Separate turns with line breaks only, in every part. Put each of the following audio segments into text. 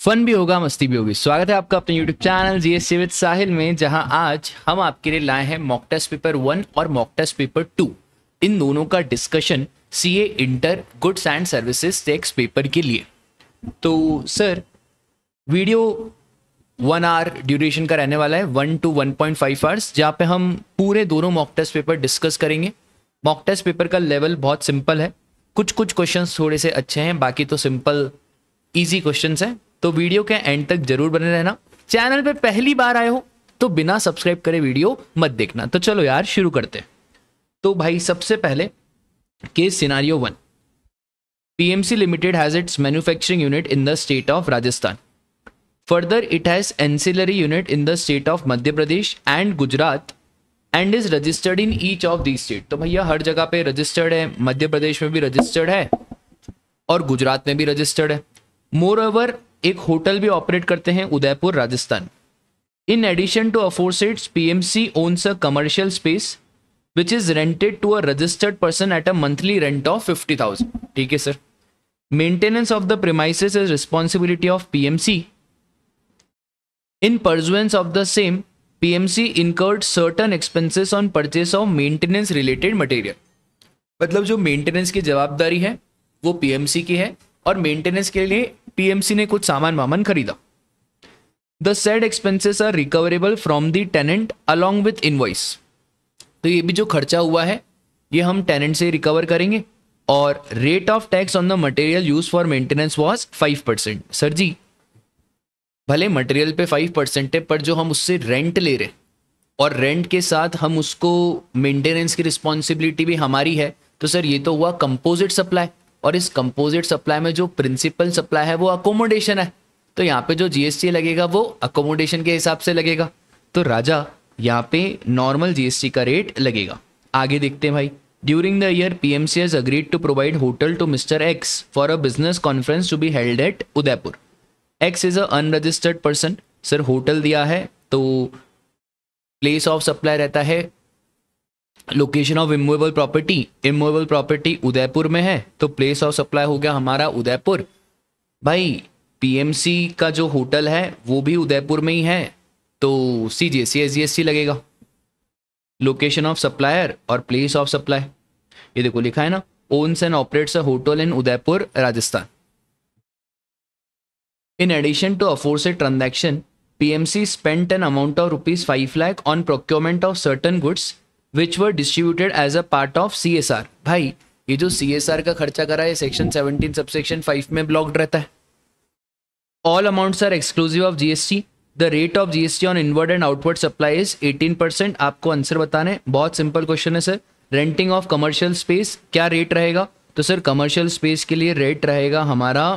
Fun भी होगा, मस्ती भी होगी। स्वागत है आपका अपने यूट्यूब चैनल जीएससी विद साहिल में, जहां आज हम आपके लिए लाए हैं मॉक टेस्ट पेपर 1 और मॉक टेस्ट पेपर 2। इन दोनों का discussion CA inter goods and services tax paper के लिए। तो सर, वीडियो 1 आवर ड्यूरेशन का रहने वाला है, 1 to 1.5 आवर्स, जहाँ पे हम पूरे दोनों मॉक टेस्ट पेपर डिस्कस करेंगे। मॉक टेस्ट पेपर का लेवल बहुत सिंपल है, कुछ क्वेश्चंस थोड़े से अच्छे हैं, बाकी तो सिंपल इजी क्वेश्चंस हैं। तो वीडियो के एंड तक जरूर बने रहना। चैनल पे पहली बार आए हो तो बिना सब्सक्राइब करे वीडियो मत देखना। तो चलो यार शुरू करते हैं। तो भाई सबसे पहले case scenario 1, PMC limited has its manufacturing unit in the state of Rajasthan. Further it has ancillary unit in the state of Madhya Pradesh and Gujarat and is registered in each of the state. तो भैया हर जगह पे रजिस्टर्ड है, मध्य प्रदेश में भी registered है और गुजरात में भी रजिस्टर्ड है। मोर ओवर एक होटल भी ऑपरेट करते हैं Udaipur Rajasthan. In addition to aforesaid PMC owns a commercial space which is rented to a registered person at a monthly rent of 50,000। ठीक है sir. Maintenance of the premises is responsibility of PMC. In pursuance of the same PMC incurred certain expenses on purchase of maintenance related material. मतलब जो maintenance की जवाबदारी है वो PMC की है और मेंटेनेंस के लिए पीएमसी ने कुछ सामान खरीदा। The said expenses are recoverable from the tenant along with invoice. तो ये भी जो खर्चा हुआ है ये हम टेनेंट से रिकवर करेंगे। और rate of tax on the material use for maintenance was 5%। Sir ji, भले मटेरियल पे 5% है, पर जो हम उससे रेंट ले रहे और रेंट के साथ हम उसको मेंटेनेंस की रिस्पॉन्सिबिलिटी भी हमारी है, तो सर ये तो हुआ कंपोजिट सप्लाई। और इस कंपोजिट सप्लाई में जो प्रिंसिपल सप्लाई है वो अकोमोडेशन है। तो यहाँ पे जो जीएसटी लगेगा वो अकोमोडेशन के हिसाब से लगेगा। तो राजा यहाँ पे नॉर्मल जीएसटी का रेट लगेगा। आगे देखते हैं भाई। During the year PMC has agreed to provide hotel to mister X for a business conference to be held at Udaipur. X is a unregistered person. Sir hotel दिया है तो प्लेस ऑफ सप्लाई रहता है location of immovable property Udaipur में है, तो place of supply हो गया हमारा उदयपुर। भाई पीएमसी का जो होटल है वो भी उदयपुर में ही है, तो सीजीएसटी एसजीएसटी लगेगा। लोकेशन ऑफ सप्लायर और प्लेस ऑफ सप्लाई, ये देखो लिखा है ना, owns and operates a hotel in Udaipur Rajasthan. In addition to aforesaid transaction PMC spent an amount of ₹5 lakh on procurement of certain goods which were distributed as a part of CSR। भाई ये जो CSR का खर्चा करा है सेक्शन 17 सबसेक्शन 5 में blocked रहता है। All amounts are exclusive of GST। The rate of GST on inward and outward supply is 18%। आपको आंसर बताना है, बहुत सिंपल क्वेश्चन है sir. Renting of commercial space क्या रेट रहेगा? तो सर कमर्शियल स्पेस के लिए रेट रहेगा हमारा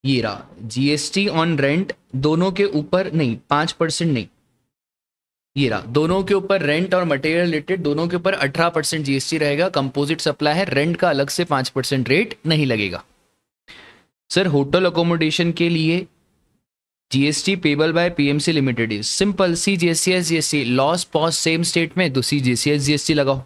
ये रहा, जीएसटी ऑन रेंट दोनों के ऊपर नहीं, 5% नहीं, ये रहा, दोनों के ऊपर रेंट और मटेरियल रिलेटेड दोनों के ऊपर 18% जीएसटी रहेगा। कंपोजिट सप्लाई है, रेंट का अलग से 5% रेट नहीं लगेगा। सर होटल अकोमोडेशन के लिए GST payable by PMC limited is simple C GST S GST. LOS POS same state में तो सी जीएसटी एस जीएसटी लगाओ।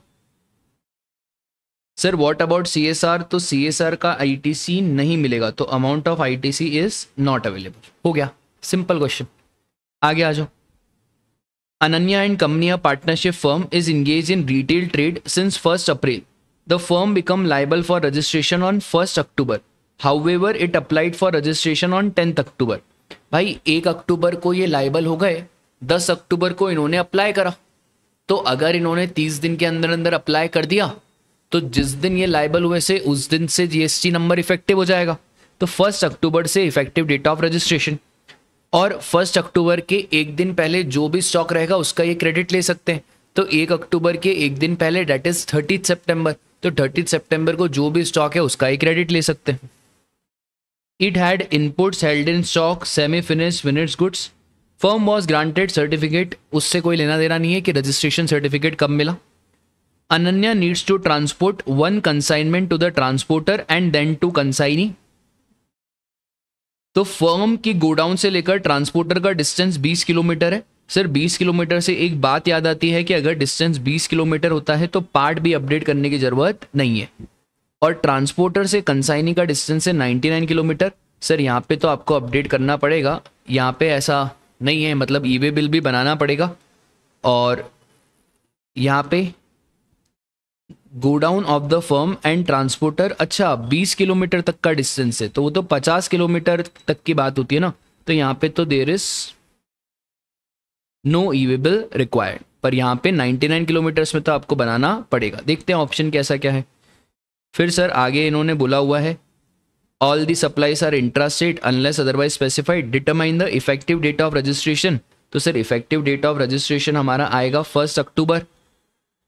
Sir what about CSR? तो सीएसआर का आईटीसी नहीं मिलेगा, तो amount of ITC is not available. हो गया, सिंपल क्वेश्चन। आगे आ जाओ। Ananya and company a partnership firm is engage in retail trade since 1 April. The firm become liable for registration on 1 October. However it applied for registration on 10 अक्टूबर। भाई 1 अक्टूबर को ये liable हो गए, 10 अक्टूबर को इन्होंने अप्लाई करा। तो अगर इन्होंने 30 दिन के अंदर अंदर अप्लाई कर दिया तो जिस दिन ये लाइबल हुए से उस दिन से जीएसटी नंबर इफेक्टिव हो जाएगा। तो 1 अक्टूबर से इफेक्टिव डेट ऑफ रजिस्ट्रेशन, और 1 अक्टूबर के एक दिन पहले जो भी स्टॉक रहेगा उसका ये क्रेडिट ले सकते हैं। तो 1 अक्टूबर के एक दिन पहले डेट इज 30 सितंबर, तो 30 सितंबर को जो भी स्टॉक है उसका ये क्रेडिट ले सकते हैं। It had inputs held in stock semi finished finished goods. Firm was granted certificate, उससे कोई लेना देना नहीं है कि रजिस्ट्रेशन सर्टिफिकेट कब मिला। Ananya needs to transport one consignment to the transporter and then to consignee। तो फर्म की गोडाउन से लेकर ट्रांसपोर्टर का डिस्टेंस 20 किलोमीटर है। सर 20 किलोमीटर से एक बात याद आती है कि अगर डिस्टेंस 20 किलोमीटर होता है तो पार्ट भी अपडेट करने की जरूरत नहीं है। और ट्रांसपोर्टर से कंसाइनी का डिस्टेंस है 99 किलोमीटर। सर यहाँ पे तो आपको अपडेट करना पड़ेगा, यहाँ पे ऐसा नहीं है, मतलब ई वे बिल भी बनाना पड़ेगा। और यहाँ पे godown of the firm and transporter, अच्छा 20 किलोमीटर तक का डिस्टेंस है, तो वो तो 50 किलोमीटर तक की बात होती है ना, तो यहाँ पे तो there is no e way bill required, पर यहाँ पे 99 किलोमीटर्स में तो आपको बनाना पड़ेगा। देखते हैं ऑप्शन कैसा क्या है। फिर सर आगे इन्होंने बोला हुआ है all the supplies are intrastate unless otherwise specified, determine the effective date of registration. तो sir effective date of registration हमारा आएगा 1 अक्टूबर,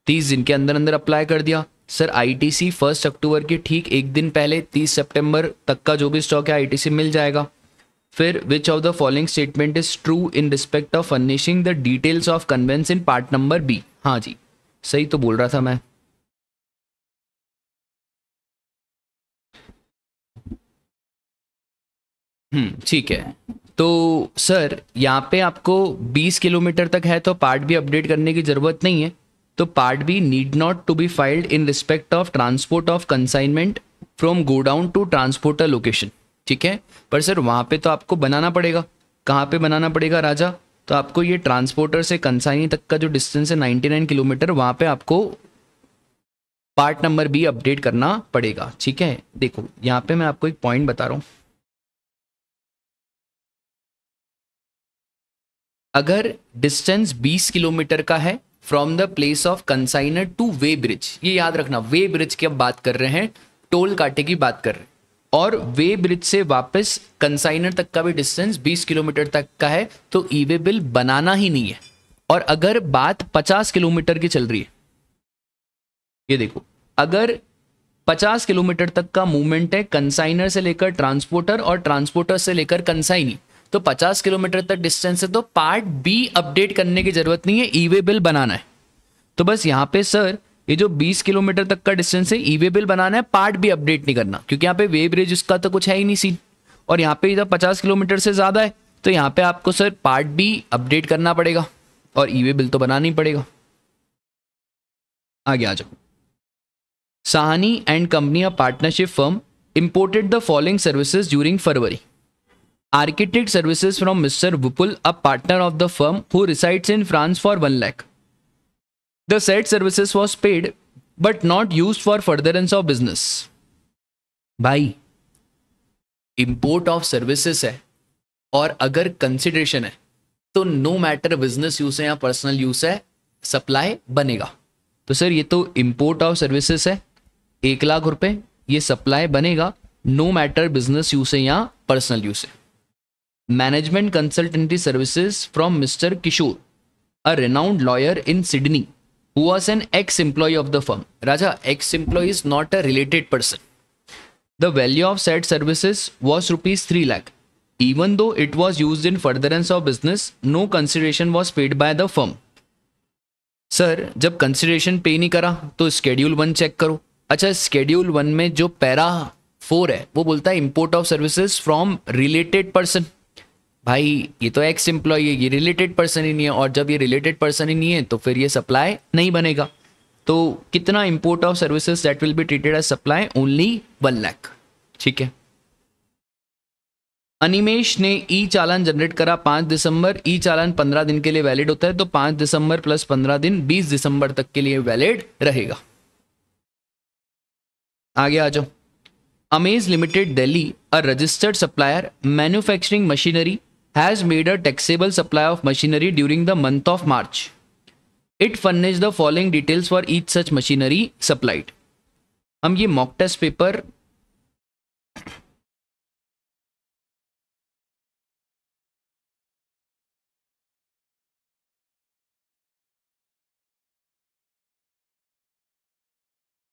30 दिन के अंदर अंदर अप्लाई कर दिया। सर आईटीसी 1 अक्टूबर के ठीक एक दिन पहले 30 सितंबर तक का जो भी स्टॉक है आईटीसी मिल जाएगा। फिर which of the following statement is true in respect of furnishing the details of conveyance in part number B. हाँ जी सही तो बोल रहा था मैं। ठीक है, तो सर यहाँ पे आपको 20 किलोमीटर तक है तो पार्ट बी अपडेट करने की जरूरत नहीं है, तो part B need not to be filed in respect of transport of consignment from godown to transporter location. ठीक है, पर सर वहाँ पे तो आपको बनाना पड़ेगा। कहाँ पे बनाना पड़ेगा राजा? तो आपको ये ट्रांसपोर्टर से कंसाइनी तक का जो डिस्टेंस है 99 किलोमीटर, वहाँ पे आपको पार्ट नंबर बी अपडेट करना पड़ेगा। ठीक है, देखो यहाँ पे मैं आपको एक पॉइंट बता रहा हूँ, अगर डिस्टेंस 20 किलोमीटर का है from the place of consignor to weighbridge, ये याद रखना वे ब्रिज की अब बात कर रहे हैं, टोल काटे की बात कर रहे हैं, और वे ब्रिज से वापस कंसाइनर तक का भी डिस्टेंस 20 किलोमीटर तक का है, तो ई वे बिल बनाना ही नहीं है। और अगर बात 50 किलोमीटर की चल रही है, ये देखो अगर 50 किलोमीटर तक का मूवमेंट है कंसाइनर से लेकर ट्रांसपोर्टर और ट्रांसपोर्टर से लेकर कंसाइनी, तो 50 किलोमीटर तक डिस्टेंस है, तो पार्ट बी अपडेट करने की जरूरत नहीं है, ई वे बिल बनाना है। तो बस यहाँ पे सर ये जो 20 किलोमीटर तक का डिस्टेंस है ई वे बिल बनाना है, पार्ट बी अपडेट नहीं करना, क्योंकि यहाँ पे वे ब्रिज उसका तो कुछ है ही नहीं सीन, और यहाँ पे इधर 50 किलोमीटर से ज्यादा है, तो यहाँ पे आपको सर पार्ट बी अपडेट करना पड़ेगा और ई वे बिल तो बनाना ही पड़ेगा। आगे आ जाओ। Sahni and company a partnership firm imported the following services during February. Architect services from Mr. Vipul, a partner of the firm who resides in France, for 1 lakh. The said services was paid but not used for furtherance of business. भाई import of services है और अगर consideration है तो no matter business use है या personal use है, supply बनेगा। तो सर ये तो import of services है, 1 लाख रुपए, ये सप्लाई बनेगा नो मैटर बिजनेस यूज है या पर्सनल यूज है। Management consultancy services from mister Kishore, a renowned lawyer in Sydney, who was an ex employee of the firm. Raja ex employee is not a related person. The value of said services was ₹3 lakh. Even though it was used in furtherance of business, no consideration was paid by the firm. Sir जब consideration पे नहीं करा तो schedule 1 check करो। अच्छा schedule 1 में जो para 4 है वो बोलता है import of services from related person. भाई ये तो एक्स एम्प्लॉय है, ये रिलेटेड पर्सन ही नहीं है, और जब ये रिलेटेड पर्सन ही नहीं है तो फिर ये सप्लाई नहीं बनेगा। तो कितना import of services that will be treated as supply? Only 1 lakh. ठीक है। अनिमेश ने ई चालान जनरेट करा 5 दिसंबर। ई चालान 15 दिन के लिए वैलिड होता है, तो 5 दिसंबर प्लस 15 दिन 20 दिसंबर तक के लिए वैलिड रहेगा। आगे आ जाओ। Amaze limited Delhi, a registered supplier manufacturing machinery, has made a taxable supply of machinery during the month of March. It furnish the following details for each such machinery supplied. हम ये मॉक टेस्ट पेपर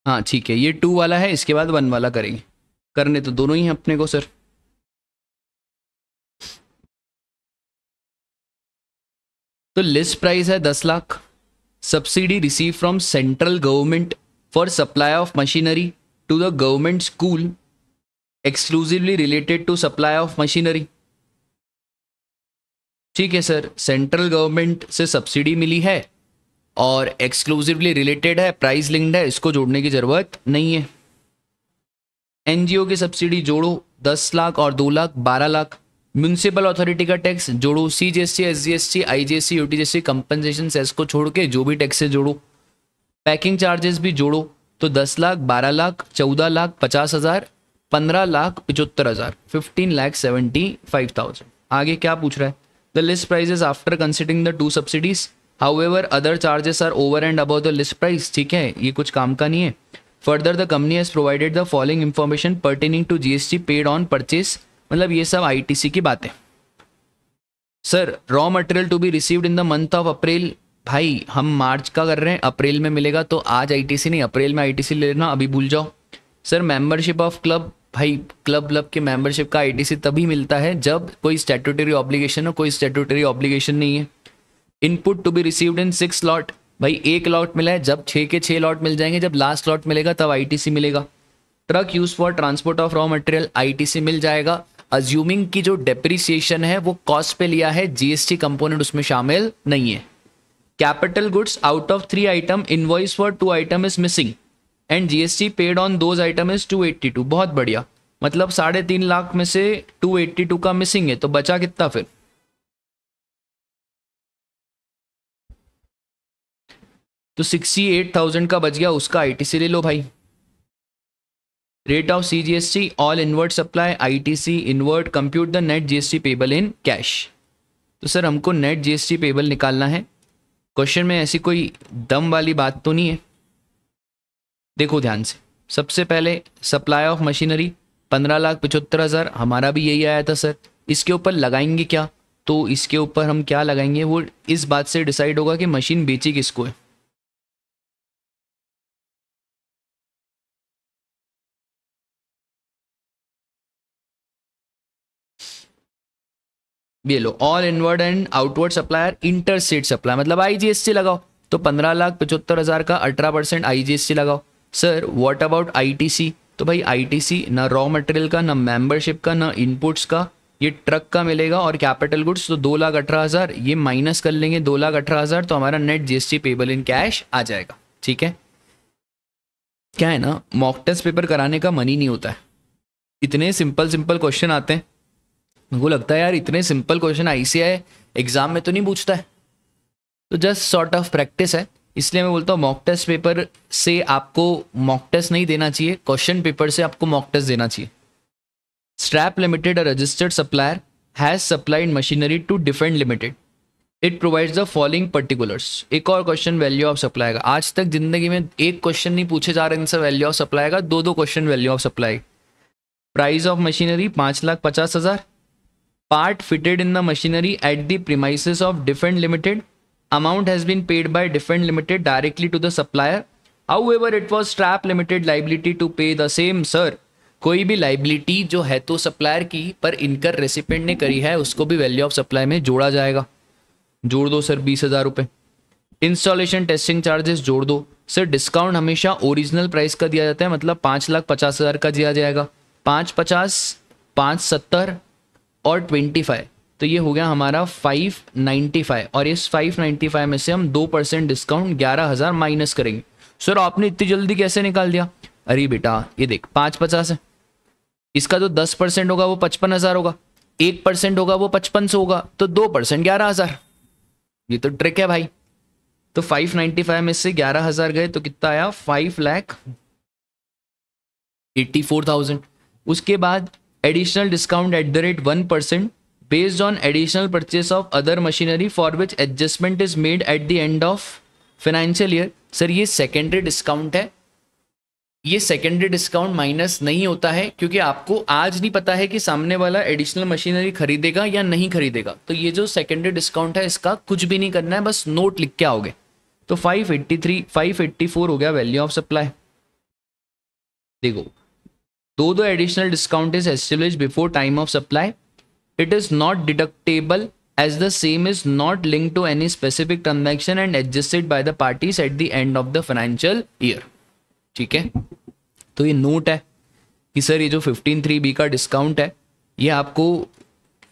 हाँ ठीक है, ये 2 वाला है, इसके बाद 1 वाला करेंगे। करने तो दोनों ही हैं अपने को सर। तो लिस्ट प्राइस है 10 lakh. Subsidy receive from central government for supply of machinery to the government school exclusively related to supply of machinery. ठीक है सर, सेंट्रल गवर्नमेंट से सब्सिडी मिली है और एक्सक्लूसिवली रिलेटेड है, प्राइस लिंक्ड है, इसको जोड़ने की जरूरत नहीं है। एनजीओ की सब्सिडी जोड़ो 10 लाख और 2 लाख 12 लाख। म्यूनिसिपल अथॉरिटी का टैक्स जोड़ो, CGST, SGST, IGST, UTGST, compensation cess को छोड़ के जो भी टैक्स है जोड़ो। पैकिंग चार्जेस भी जोड़ो तो 10 लाख, 12 लाख, 14 लाख 50,000, 15 लाख 75,000, 15,75,000। आगे क्या पूछ रहा है? The list prices after considering the 2 subsidies, however other charges are over and above the list price. ठीक है, ये कुछ काम का नहीं है। Further the company has provided the following information pertaining to GST paid on purchase. मतलब ये सब आईटीसी की बातें। Sir raw material to be received in the month of April. भाई हम मार्च का कर रहे हैं, अप्रैल में मिलेगा तो आज आईटीसी नहीं, अप्रैल में आईटीसी ले लेना, अभी भूल जाओ। सर मेंबरशिप ऑफ क्लब, भाई क्लब के मेंबरशिप का आईटीसी तभी मिलता है जब कोई स्टैट्यूटरी ऑब्लिगेशन हो, कोई स्टैट्यूटरी ऑब्लिगेशन नहीं है। Input to be received in 6 lot, भाई 1 लॉट मिला है, जब 6 के 6 लॉट मिल जाएंगे, जब लास्ट लॉट मिलेगा तब आईटीसी मिलेगा। Truck use for transport of raw material, ITC मिल जाएगा, अज्यूमिंग की जो डेप्रिसिएशन है वो कॉस्ट पे लिया है, जीएसटी कंपोनेंट उसमें शामिल नहीं है। Capital goods out of 3 item, invoice for 2 item is missing and GST paid on those item is 282। बहुत बढ़िया, मतलब 3.5 लाख में से 282 का मिसिंग है, तो बचा कितना फिर? तो 68,000 का बच गया, उसका आईटीसी ले लो भाई। Rate of CGST all invert supply ITC invert, compute the net GST payable in cash. तो सर हमको नेट जीएसटी पेबल निकालना है। क्वेश्चन में ऐसी कोई दम वाली बात तो नहीं है। देखो ध्यान से, सबसे पहले सप्लाई ऑफ मशीनरी 15,75,000, हमारा भी यही आया था सर। इसके ऊपर लगाएंगे क्या? तो इसके ऊपर हम क्या लगाएंगे वो इस बात से डिसाइड होगा कि मशीन बेची किसको है। ये लो, all inward and outward supplier interstate supply, मतलब आईजीएसटी लगाओ। तो 15,75,000 का 18% आईजीएसटी लगाओ। Sir what about ITC? तो भाई आईटीसी ना रॉ मटेरियल का, ना मेंबरशिप का, ना इनपुट्स का, ये ट्रक का मिलेगा और कैपिटल गुड्स। तो 2,18,000 ये माइनस कर लेंगे, 2,18,000, तो हमारा net GST payable in cash आ जाएगा। ठीक है, क्या है ना, मॉक टेस्ट पेपर कराने का मन ही नहीं होता है, इतने सिंपल क्वेश्चन आते हैं। मुझे लगता है यार इतने सिंपल क्वेश्चन आईसीआई एग्जाम में तो नहीं पूछता है, तो जस्ट सॉर्ट ऑफ प्रैक्टिस है। इसलिए मैं बोलता हूँ मॉक टेस्ट पेपर से आपको मॉक टेस्ट नहीं देना चाहिए, क्वेश्चन पेपर से आपको मॉक टेस्ट देना चाहिए। Strap limited a registered supplier has supplied machinery to Defend limited, it provides the following particulars. एक और क्वेश्चन वैल्यू ऑफ सप्लाई का। आज तक जिंदगी में एक क्वेश्चन नहीं पूछे जा रहे इनसे वैल्यू ऑफ सप्लाई का, 2 question value of supply. Price of machinery 5,50,000, part fitted in the machinery at the premises of Defend Limited, amount has been paid by Defend Limited directly to the supplier, however it was Strap Limited liability to pay the same। sir कोई भी liability जो है तो supplier की, पर इनकर recipient ने करी है, उसको भी वैल्यू ऑफ सप्लाई में जोड़ा जाएगा। जोड़ दो सर 20,000 रुपये। इंस्टॉलेशन टेस्टिंग चार्जेस जोड़ दो। सर डिस्काउंट हमेशा ओरिजिनल प्राइस का दिया जाता है, मतलब 5,50,000 का दिया जाएगा। 5,50, 5,70 और 25, तो ये हो गया हमारा 595, और इस 595 में से हम 2% डिस्काउंट 11,000 माइनस करेंगे। सर आपने इतनी जल्दी कैसे निकाल दिया? अरे बेटा ये देख 5,50 है, इसका जो 10% होगा वो 55,000 होगा, 1% होगा वो 5500 होगा, तो 2% 11,000। ये तो ट्रिक है भाई। तो 595 में से 11,000 गए तो कितना आया? 5,84,000। उसके बाद additional discount at the rate 1% based on additional purchase of other machinery for which adjustment is made at the end of financial year। Sir ये सेकेंडरी डिस्काउंट है, ये सेकेंडरी डिस्काउंट माइनस नहीं होता है क्योंकि आपको आज नहीं पता है कि सामने वाला एडिशनल मशीनरी खरीदेगा या नहीं खरीदेगा। तो ये जो सेकेंडरी डिस्काउंट है इसका कुछ भी नहीं करना है, बस नोट लिख के आओगे। तो 584 हो गया वैल्यू ऑफ सप्लाई। देखो दो additional discount is established before time of supply, it is not deductible as the same is not linked to any specific transaction and adjusted by the parties at the end of the financial year। ठीक है, तो ये note है कि sir ये जो 15(3)(b) का discount है ये आपको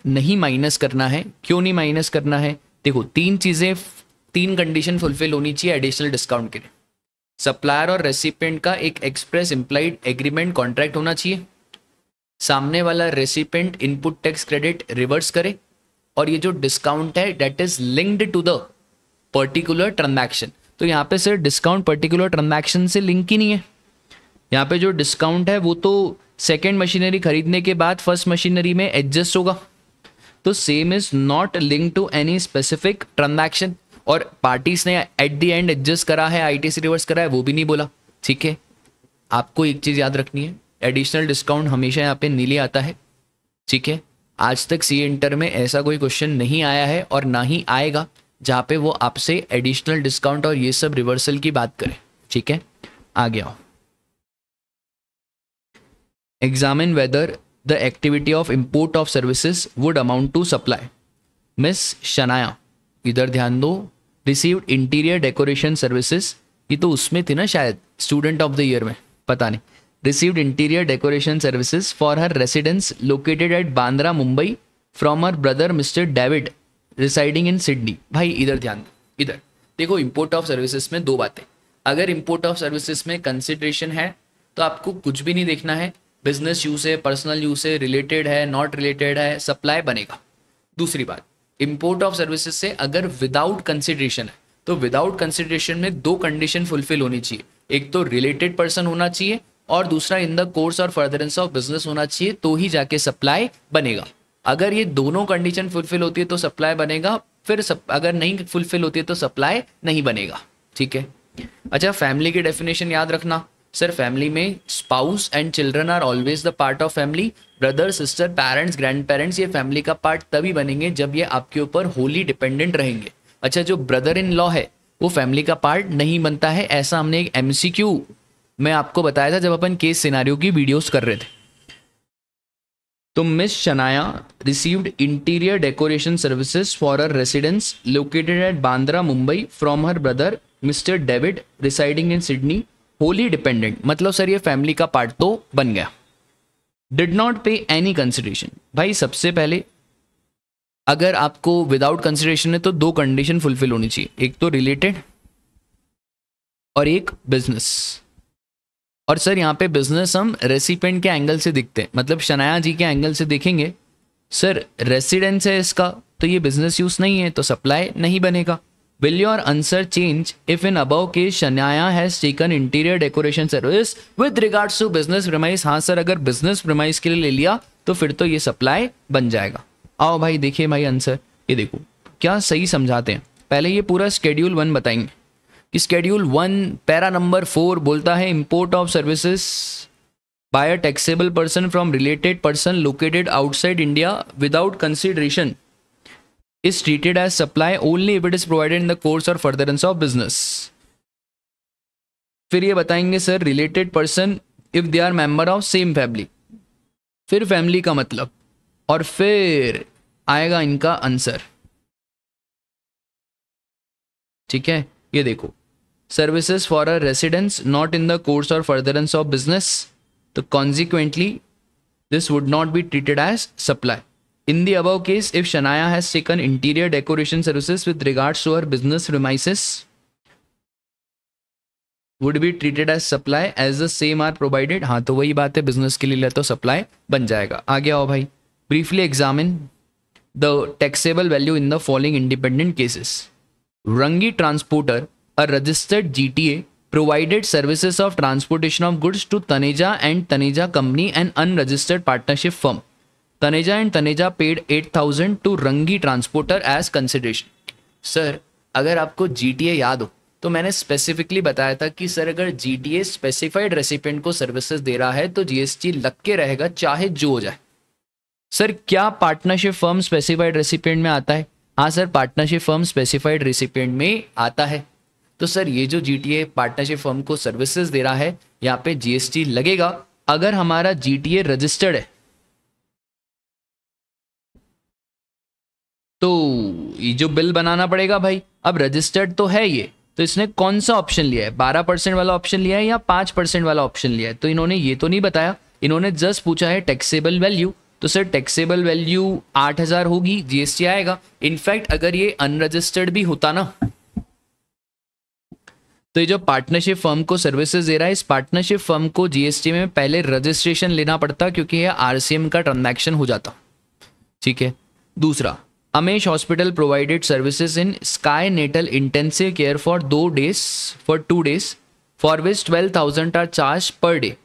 नहीं माइनस करना है। क्यों नहीं माइनस करना है? देखो 3 चीज़ें, 3 कंडीशन फुलफिल होनी चाहिए एडिशनल डिस्काउंट के लिए। सप्लायर और रेसिपिएंट का एक एक्सप्रेस इम्प्लाइड एग्रीमेंट कॉन्ट्रैक्ट होना चाहिए, सामने वाला recipient input tax credit reverse करे, और ये जो डिस्काउंट है that is linked to the particular transaction. तो यहाँ पे सर डिस्काउंट पर्टिकुलर ट्रांजैक्शन से लिंक ही नहीं है। यहाँ पे जो डिस्काउंट है वो तो सेकेंड मशीनरी खरीदने के बाद फर्स्ट मशीनरी में एडजस्ट होगा। तो same is not link to any specific transaction, और पार्टीज ने एट द एंड एडजस्ट करा है, आईटीसी रिवर्स करा है, वो भी नहीं बोला। ठीक है, आपको एक चीज़ याद रखनी है, एडिशनल डिस्काउंट हमेशा यहाँ पे नीले आता है। ठीक है, आज तक सीए इंटर में ऐसा कोई क्वेश्चन नहीं आया है और ना ही आएगा जहाँ पे वो आपसे एडिशनल डिस्काउंट और ये सब रिवर्सल की बात करे। ठीक है, आगे आओ। Examine whether the activity of import of services would amount to supply. Miss Shanaya, इधर ध्यान दो, रिसीव्ड इंटीरियर डेकोरेशन सर्विसेज, ये तो उसमें थी ना शायद स्टूडेंट ऑफ द ईयर में, पता नहीं। Received interior decoration services for her residence located at Bandra Mumbai from her brother mister David residing in Sydney. भाई इधर ध्यान दो, इधर देखो, इंपोर्ट ऑफ सर्विसेज में दो बातें। अगर इंपोर्ट ऑफ सर्विसेज में कंसिडरेशन है तो आपको कुछ भी नहीं देखना है, बिजनेस यूज है, पर्सनल यूज है, रिलेटेड है, नॉट रिलेटेड है, सप्लाई बनेगा। दूसरी बात, इंपोर्ट ऑफ सर्विसेज से अगर विदाउट कंसिडरेशन है तो विदाउट कंसिडरेशन में दो कंडीशन फुलफिल होनी चाहिए, एक तो रिलेटेड पर्सन होना चाहिए और दूसरा इन द कोर्स और फर्दरेंस ऑफ बिजनेस होना चाहिए, तो ही जाके सप्लाई बनेगा। अगर ये दोनों कंडीशन फुलफिल होती है तो सप्लाई बनेगा, फिर अगर नहीं फुलफिल होती है तो सप्लाई नहीं बनेगा। ठीक है, अच्छा फैमिली की डेफिनेशन याद रखना सर, फैमिली में spouse and children are always the part of family. Brother sister parents grandparents ये फैमिली का पार्ट तभी बनेंगे जब ये आपके ऊपर होली डिपेंडेंट रहेंगे। अच्छा, जो ब्रदर इन लॉ है वो फैमिली का पार्ट नहीं बनता है, ऐसा हमने एक एमसीक्यू में आपको बताया था जब अपन केस सिनारियो की वीडियोस कर रहे थे। तो miss Shanaya received interior decoration services for her residence located at Bandra Mumbai from her brother mister David residing in Sydney Holi dependent, मतलब सर ये फैमिली का पार्ट तो बन गया। डिड नॉट पे एनी कंसिडरेशन, भाई सबसे पहले अगर आपको विदाउट कंसिडरेशन है तो दो कंडीशन फुलफिल होनी चाहिए, एक तो रिलेटेड और एक बिजनेस। और सर यहाँ पे बिजनेस हम रेसिपेंट के एंगल से दिखते हैं, मतलब शनाया जी के एंगल से देखेंगे, सर रेसिडेंस है इसका तो ये बिजनेस यूज नहीं है तो सप्लाई नहीं बनेगा। Will your answer change if in above case Shania has taken interior decoration service with regards to business premise? हाँ सर, अगर business premise के लिए ले लिया तो फिर तो ये सप्लाई बन जाएगा। आओ भाई देखिए भाई आंसर, ये देखो क्या सही समझाते हैं। पहले ये पूरा स्केड्यूल 1 बताएंगे कि स्केड्यूल 1 पैरा नंबर 4 बोलता है import of services by a taxable person from related person located outside India without consideration is treated as supply only if it is provided in the course or furtherance of business। फिर ये बताएंगे sir related person if they are member of same family, फिर family का मतलब, और फिर आएगा इनका आंसर। ठीक है, ये देखो services for a residence not in the course और फर्दरेंस ऑफ बिजनेस, तो consequently this would not be treated as supply. In the above case, if Shania has taken interior decoration services with regards to her business premises, would be treated as supply as the same are provided। हाँ तो वही बात है, business के लिए तो supply बन जाएगा। आगे आओ भाई, briefly examine the taxable value in the following independent cases। Rangi Transporter, a registered GTA, provided services of transportation of goods to Taneja and Taneja Company, an unregistered partnership firm। Taneja and Taneja paid 8,000 to Rangi Transporter as consideration। Sir अगर आपको GTA याद हो तो मैंने specifically बताया था कि sir अगर GTA स्पेसिफाइड रेसिपिएंट को सर्विसेज दे रहा है तो GST लग के रहेगा चाहे जो हो जाए। सर क्या पार्टनरशिप फर्म स्पेसिफाइड रेसिपिएंट में आता है? हाँ sir, partnership firm specified recipient में आता है। तो सर ये जो GTA पार्टनरशिप फर्म को सर्विसेज दे रहा है यहाँ पे GST लगेगा अगर हमारा GTA रजिस्टर्ड है। तो ये जो बिल बनाना पड़ेगा भाई, अब रजिस्टर्ड तो है ये, तो इसने कौन सा ऑप्शन लिया है, 12% वाला ऑप्शन लिया है या 5% वाला ऑप्शन लिया है? तो इन्होंने ये तो नहीं बताया, इन्होंने जस्ट पूछा है टैक्सेबल वैल्यू। तो सर टैक्सेबल वैल्यू 8,000 होगी, GST आएगा। इनफैक्ट अगर ये अनरजिस्टर्ड भी होता ना तो ये जो पार्टनरशिप फर्म को सर्विसेज दे रहा है, इस पार्टनरशिप फर्म को जीएसटी में पहले रजिस्ट्रेशन लेना पड़ता क्योंकि ये आरसीएम का ट्रांजैक्शन हो जाता, ठीक है। दूसरा, Amesh hospital provided services in sky natal intensive care for 2 days for which 12,000 are charge per day.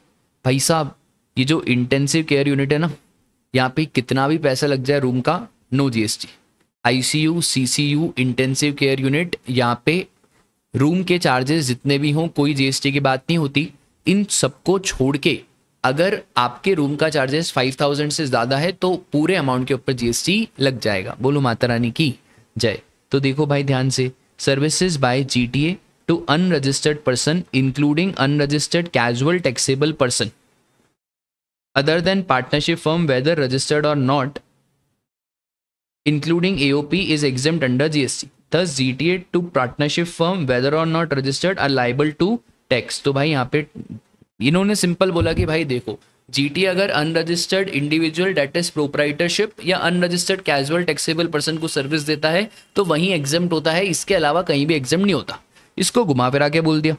भाई साहब, ये जो इंटेंसिव केयर यूनिट है ना, यहाँ पे कितना भी पैसा लग जाए रूम का, no GST. ICU, CCU, intensive care unit, यहाँ पे रूम के चार्जेस जितने भी हों कोई जीएसटी की बात नहीं होती। इन सबको छोड़ के अगर आपके रूम का चार्जेस 5,000 से ज़्यादा है तो पूरे अमाउंट के ऊपर जीएसटी लग जाएगा। बोलो माता रानी की जय। तो देखो भाई ध्यान से, services by GTA to unregistered person including unregistered casual taxable person other than partnership firm whether registered और not including AOP is exempt under GST. Thus GTA to partnership firm whether or not registered are liable to tax. तो भाई यहाँ पे इन्होंने simple बोला कि भाई देखो, जीटी अगर unregistered individual that is proprietorship या अनरजिस्टर्ड कैजुअल टैक्सेबल पर्सन को सर्विस देता है तो वहीं एग्जेम्प्ट होता है, इसके अलावा कहीं भी एग्जेम्प्ट नहीं होता। इसको घुमा फिरा के बोल दिया।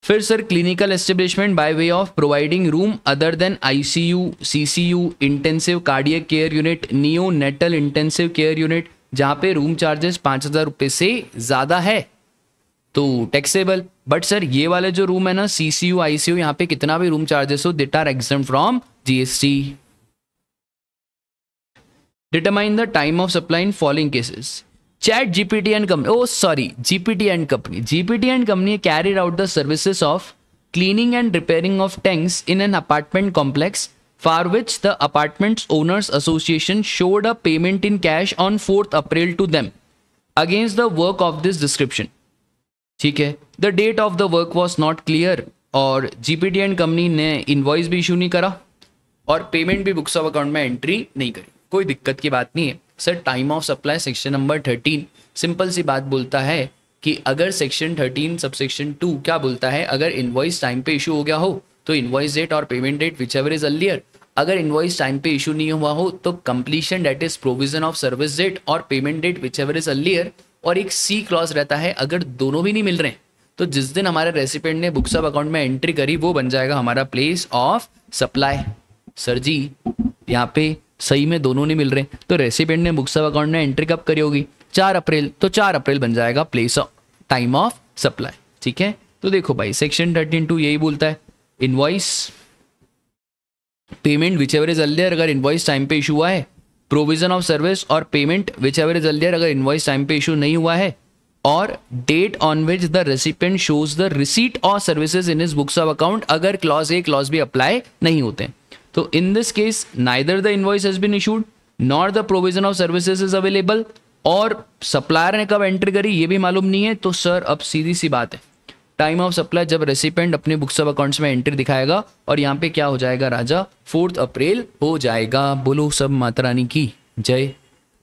फिर sir, clinical establishment by way of providing room other than ICU, CCU, intensive cardiac care unit, neonatal intensive care unit, जहाँ पे रूम चार्जेस 5,000 रुपये से ज़्यादा है तो टैक्सेबल। बट सर ये वाले जो रूम है ना, सीसीयू, आईसीयू, यहाँ पे कितना भी रूम चार्जेस हो, that are exempt from GST. Determine the time of supply in following cases. Chat GPT and company, oh sorry, GPT and company carried out the services of cleaning and repairing of tanks in an apartment complex for which the apartment's owners association showed a payment in cash on 4th April to them against the work of this description. ठीक है, the date of the work was not clear और GPT and company ने invoice भी issue नहीं करा और payment भी books of account में एंट्री नहीं करी। कोई दिक्कत की बात नहीं है sir. Time of supply section number 13 simple सी बात बोलता है कि अगर सेक्शन 13 सबसेक्शन 2 क्या बोलता है, अगर इनवॉइस टाइम पे इशू हो गया हो तो इनवॉइस डेट और payment date whichever is earlier. अगर इनवॉइस टाइम पे इशू नहीं हुआ हो तो completion date is provision of service date और payment date whichever is earlier. और एक सी क्लॉज रहता है, अगर दोनों भी नहीं मिल रहे तो जिस दिन हमारे रेसिपेंट ने बुक्स ऑफ अकाउंट में एंट्री करी वो बन जाएगा हमारा place of supply. Sir ji यहाँ पे सही में दोनों नहीं मिल रहे तो रेसिपेंट ने बुक्स ऑफ अकाउंट में एंट्री कब करी होगी, 4 अप्रैल, तो 4 अप्रैल बन जाएगा place of time of supply. ठीक है, तो देखो भाई सेक्शन 13(2) यही बोलता है, invoice payment whichever is earlier अगर इनवॉइस टाइम पे इशू हुआ है, प्रोविजन ऑफ सर्विस और payment whichever is earlier अगर इनवॉइस टाइम पे इशू नहीं हुआ है, और date on which the recipient shows the receipt of services in his books of account अगर clause A clause B apply नहीं होते। तो in this case neither the invoice has been issued nor the provision of services is available, और supplier ने कब entry करी ये भी मालूम नहीं है। तो सर अब सीधी सी बात है, टाइम ऑफ सप्लाई जब रेसिपेंट अपने बुक्स ऑफ अकाउंट्स में एंट्री दिखाएगा और यहाँ पे क्या हो जाएगा राजा, 4 अप्रैल हो जाएगा। बोलो सब माता रानी की जय।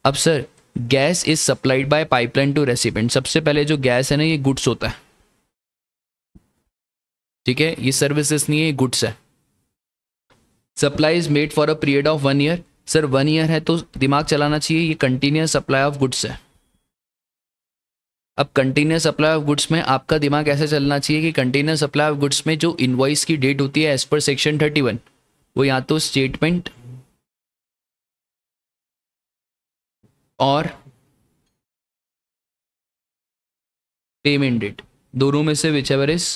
अब sir gas is supplied by pipeline to recipient. सबसे पहले जो गैस है ना ये गुड्स होता है, ठीक है, ये सर्विसेज नहीं है, ये गुड्स है। Supply is made for a period of 1 year. Sir 1 year है तो दिमाग चलाना चाहिए, ये कंटिन्यूस सप्लाई ऑफ गुड्स है। अब कंटिन्यूस सप्लाई ऑफ गुड्स में आपका दिमाग ऐसे चलना चाहिए कि कंटिन्यूस सप्लाई ऑफ गुड्स में जो इनवॉइस की डेट होती है एज पर सेक्शन 31 वो या तो स्टेटमेंट और पेमेंट डेट, दोनों में से विच एवर इज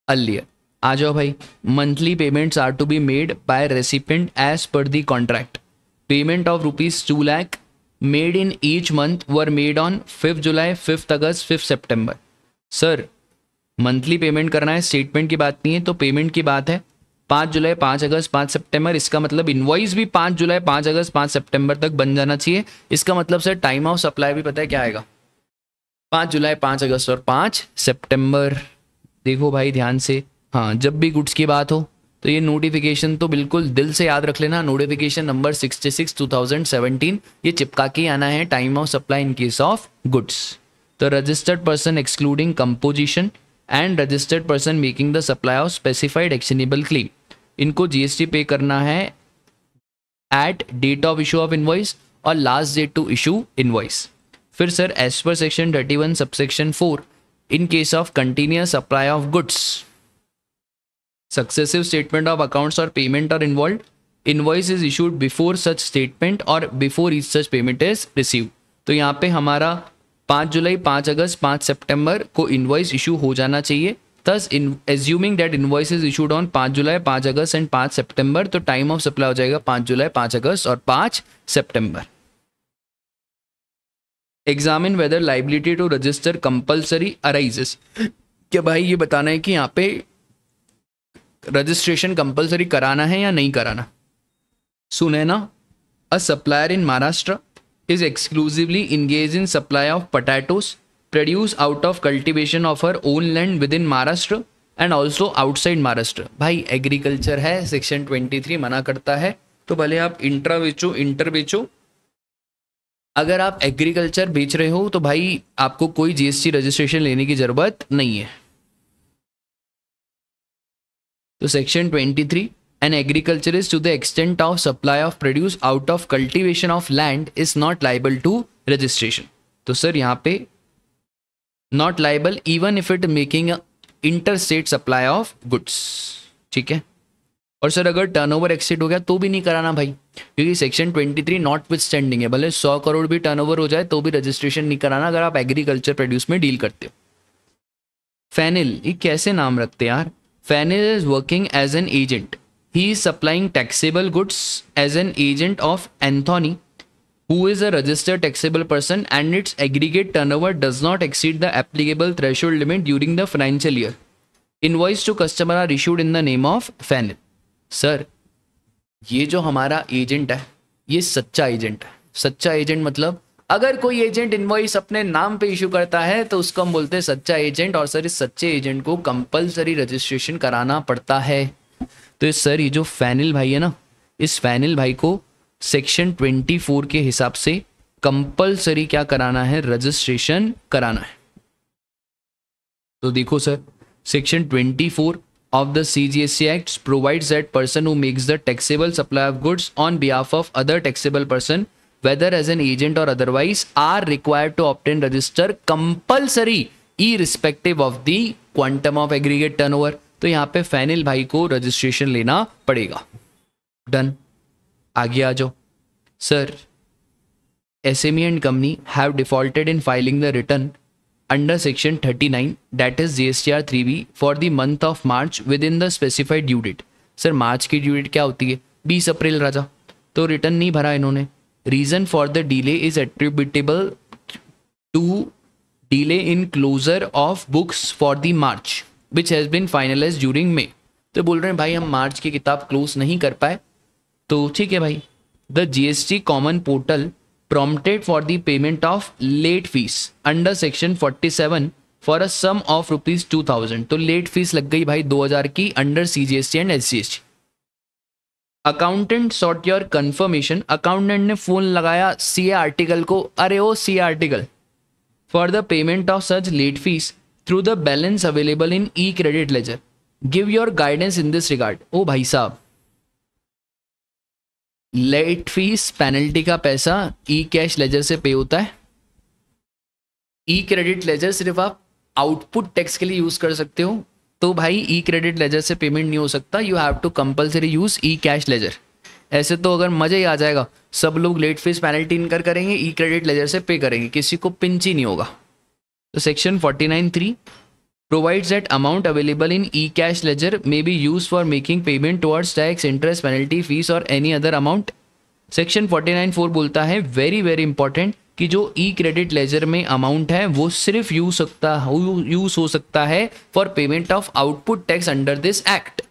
अर्लियर। आ जाओ भाई, monthly payments are to be made by recipient as per the contract. Payment of ₹2 lakh made in each month were made on 5 July, 5 August, 5 September. Sir monthly payment करना है, statement की बात नहीं है, तो पेमेंट की बात है 5 जुलाई, 5 अगस्त, 5 सितंबर। इसका मतलब इनवॉइस भी 5 जुलाई, 5 अगस्त, 5 सितंबर तक बन जाना चाहिए। इसका मतलब सर टाइम ऑफ सप्लाई भी पता है क्या आएगा, 5 जुलाई, 5 अगस्त और 5 सितंबर। देखो भाई ध्यान से, हाँ जब भी गुड्स की बात हो तो ये नोटिफिकेशन तो बिल्कुल दिल से याद रख लेना, नोटिफिकेशन नंबर 66 2017, ये चिपका के आना है, time of supply in case of goods. तो registered person excluding composition and registered person making the supply of specified actionable claim, इनको जीएसटी पे करना है at date of issue of invoice और last date to issue invoice. फिर sir as per section 31 subsection 4 in case of continuous supply of goods successive statement of accounts और payment are involve, invoice is issued before such statement और before each such payment is receive. तो यहाँ पे हमारा 5 July, 5 August, 5 सितंबर को invoice issue हो जाना चाहिए। Thus assuming that invoice is issued on 5 July, 5 August and 5 सितंबर, तो टाइम ऑफ सप्लाई हो जाएगा 5 जुलाई, 5 अगस्त और 5 सितंबर। Examine whether liability to register compulsory arises, क्या भाई ये बताना है कि यहाँ पे रजिस्ट्रेशन कंपल्सरी कराना है या नहीं कराना। सुने ना, a supplier in Maharashtra is exclusively engaged in supply of potatoes produced out of cultivation of her own land within Maharashtra and also outside Maharashtra। भाई एग्रीकल्चर है, सेक्शन 23 मना करता है, तो भले आप इंट्रा बेचो, इंटर बेचो, अगर आप एग्रीकल्चर बेच रहे हो तो भाई आपको कोई जीएसटी रजिस्ट्रेशन लेने की जरूरत नहीं है। तो section 23, an agriculturist to the extent of supply of produce out of cultivation of land is not liable to registration। तो सर यहाँ पे not liable even if it making a interstate supply of goods, ठीक है। और sir अगर turnover exceed हो गया तो भी नहीं कराना भाई, क्योंकि सेक्शन 23 नॉट विथ स्टैंडिंग है, भले 100 करोड़ भी टर्नओवर हो जाए तो भी रजिस्ट्रेशन नहीं कराना अगर आप एग्रीकल्चर प्रोड्यूस में डील करते हो। फैनिल, ये कैसे नाम रखते हैं यार। Fenil is working as an agent, he is supplying taxable goods as an agent of Anthony, who is a registered taxable person, and its aggregate turnover does not exceed the applicable threshold limit during the financial year. Invoice to customer are issued in the name of Fanil। Sir ये जो हमारा agent है ये सच्चा agent है। सच्चा agent मतलब अगर कोई एजेंट इनवॉइस अपने नाम पे इशू करता है तो उसको हम बोलते हैं सच्चा एजेंट, और सर इस सच्चे एजेंट को कंपलसरी रजिस्ट्रेशन कराना पड़ता है। तो सर ये जो फैनिल भाई है ना, इस फैनिल भाई को सेक्शन 24 के हिसाब से कंपलसरी क्या कराना है, रजिस्ट्रेशन कराना है। तो देखो sir, section 24 of the CGST act provides that person who makes the taxable supply of goods on behalf of other taxable person whether as an agent or otherwise are required to obtain register compulsory irrespective of the quantum of aggregate turnover. तो यहाँ पे फैनिल भाई को registration लेना पड़ेगा। Done, आगे आ जाओ। Sir SME and company have defaulted in filing the return under section 39 that is GSTR 3B for the month of March within the specified due date. Sir March की due date क्या होती है, 20 अप्रैल राजा, तो return नहीं भरा इन्होंने। Reason for the delay is attributable to delay in closure of books for the March which has been finalized during May। तो बोल रहे हैं भाई हम मार्च की किताब क्लोज नहीं कर पाए, तो ठीक है भाई। The GST common portal prompted for the payment of late fees under section 47 for a sum of ₹2000। तो लेट फीस लग गई भाई 2000 की under CGST and SGST। Accountant sought your confirmation, accountant ने फोन लगाया CA आर्टिकल को, अरे ओ CA article for the payment of such late fees through the balance available in E credit ledger, give your guidance in this regard. ओ भाई साहब, late fees penalty का पैसा ई कैश लेजर से पे होता है। ई क्रेडिट लेजर सिर्फ आप आउटपुट टैक्स के लिए यूज कर सकते हो, तो भाई ई क्रेडिट लेजर से पेमेंट नहीं हो सकता, you have to compulsory use E cash ledger. ऐसे तो अगर मजा ही आ जाएगा, सब लोग लेट फीस पेनल्टी इनकर करेंगे, ई क्रेडिट लेजर से पे करेंगे, किसी को पिंच ही नहीं होगा। तो section 49(3 provides that amount available in e-cash ledger may be used for making payment towards tax, interest, penalty, fees or any other amount। Section 49(4 बोलता है वेरी वेरी इंपॉर्टेंट कि जो ई क्रेडिट लेजर में अमाउंट है वो सिर्फ यूज हो सकता है for payment of output tax under this act,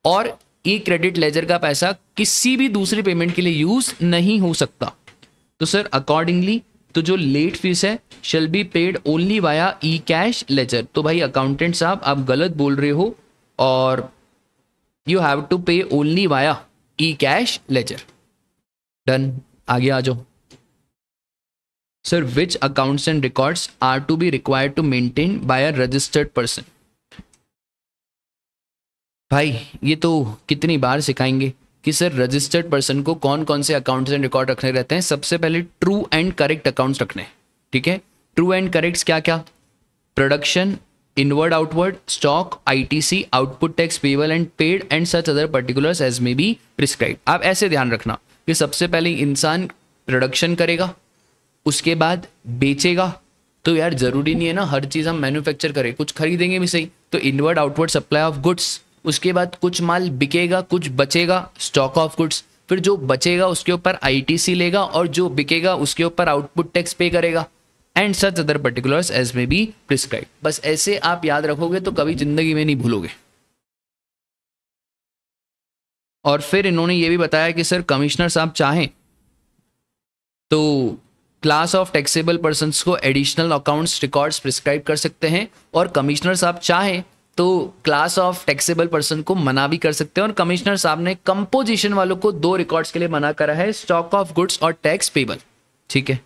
और ई क्रेडिट लेजर का पैसा किसी भी दूसरी पेमेंट के लिए यूज नहीं हो सकता। तो सर अकॉर्डिंगली तो जो लेट फीस है shall be paid only via E cash laser. तो भाई अकाउंटेंट साहब आप गलत बोल रहे हो, और you have to pay only via E cash ledger. Done, आगे आ जाओ। Sir which accounts and records are to be required to maintain by a registered person. भाई ये तो कितनी बार सिखाएंगे कि सर रजिस्टर्ड पर्सन को कौन कौन से अकाउंट्स एंड रिकॉर्ड रखने रहते हैं। सबसे पहले ट्रू एंड करेक्ट अकाउंट्स रखने हैं, ठीक है। ट्रू एंड करेक्ट क्या क्या? Production, inward outward, stock, ITC, output tax payable and paid and such other particulars as may be prescribe. आप ऐसे ध्यान रखना कि सबसे पहले इंसान प्रोडक्शन करेगा, उसके बाद बेचेगा। तो यार जरूरी नहीं है ना हर चीज़ हम मैन्युफैक्चर करें, कुछ खरीदेंगे भी सही। तो inward outward supply of goods, उसके बाद कुछ माल बिकेगा, कुछ बचेगा, स्टॉक ऑफ गुड्स, फिर जो बचेगा उसके ऊपर आईटीसी लेगा और जो बिकेगा उसके ऊपर आउटपुट टैक्स पे करेगा and such other particulars as may be prescribe. बस ऐसे आप याद रखोगे तो कभी जिंदगी में नहीं भूलोगे। और फिर इन्होंने ये भी बताया कि सर कमिश्नर साहब चाहें तो क्लास ऑफ टैक्सेबल पर्सन्स को एडिशनल अकाउंट्स रिकॉर्ड्स प्रिस्क्राइब कर सकते हैं, और कमिश्नर साहब चाहें तो क्लास ऑफ टैक्सेबल पर्सन को मना भी कर सकते हैं। और कमिश्नर साहब ने कंपोजिशन वालों को 2 रिकॉर्ड्स के लिए मना करा है, स्टॉक ऑफ गुड्स और टैक्स पेबल। ठीक है।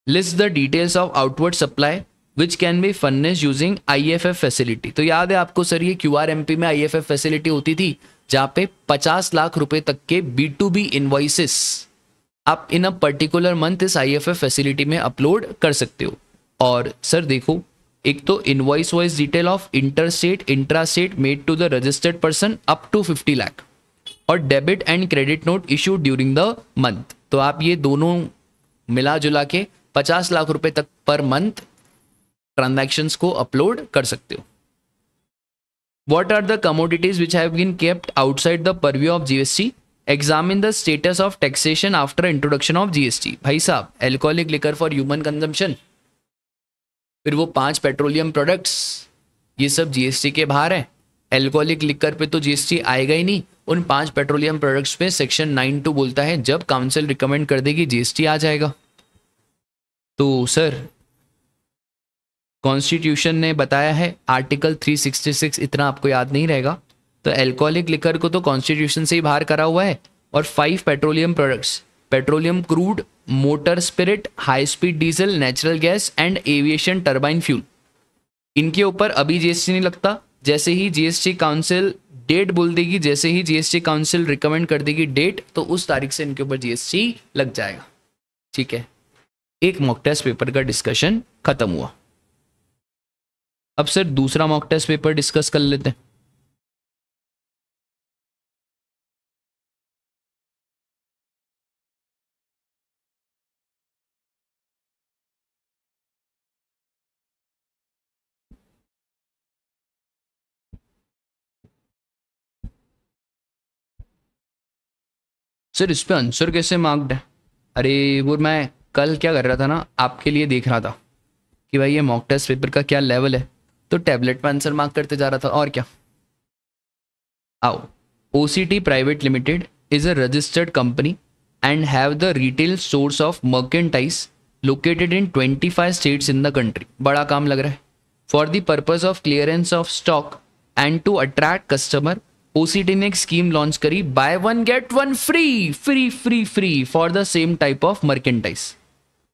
List the details of outward supply which can be furnished using IFF facility. तो याद है आपको सर ये क्यूआरएमपी में आईएफएफ फैसिलिटी होती थी जहां पे 50 लाख रुपए तक के B2B इनवॉइसेस आप इन अ पर्टिकुलर मंथ इस आईएफएफ फैसिलिटी में अपलोड कर सकते हो। और सर देखो, एक तो invoice wise detail of interstate intrastate made to the registered person up to 50 lakh, और debit and credit note issued during the month. तो आप ये दोनों मिला जुला के 50 लाख रुपए तक पर मंथ ट्रांजैक्शंस को अपलोड कर सकते हो। What are the commodities which have been kept outside the purview of GST? Examine the status of taxation after introduction of GST. भाई साहब, alcoholic liquor for human consumption, फिर वो 5 petroleum products, ये सब GST के बाहर है। एल्कोहलिक लिकर पे तो GST आएगा ही नहीं, उन 5 पेट्रोलियम प्रोडक्ट्स पे सेक्शन 9(2) बोलता है जब काउंसिल रिकमेंड कर देगी GST आ जाएगा। तो सर कॉन्स्टिट्यूशन ने बताया है आर्टिकल 366, इतना आपको याद नहीं रहेगा। तो एल्कोहलिक लिकर को तो कॉन्स्टिट्यूशन से ही बाहर करा हुआ है। और 5 petroleum products, petroleum crude, motor spirit, high speed diesel, natural gas and aviation turbine fuel, इनके ऊपर अभी GST नहीं लगता। जैसे ही GST काउंसिल डेट बोल देगी, जैसे ही GST काउंसिल रिकमेंड कर देगी डेट, तो उस तारीख से इनके ऊपर GST लग जाएगा। ठीक है। एक मॉक टेस्ट पेपर का डिस्कशन खत्म हुआ। अब सर दूसरा मॉक टेस्ट पेपर डिस्कस कर लेते हैं। सर इस पे आंसर कैसे मार्क्ड है? अरे वो मैं कल क्या कर रहा था ना, आपके लिए देख रहा था कि भाई ये मॉक टेस्ट पेपर का क्या लेवल है, तो टैबलेट पे आंसर मार्क करते जा रहा था। और क्या, आओ। OCT private limited is a registered company and have the retail source of merchandise located in 25 states in the country. बड़ा काम लग रहा है। For the purpose of clearance of stock and to attract customer, OCT ने एक scheme launch करी, buy 1 get 1 free free free free for the same type of merchandise.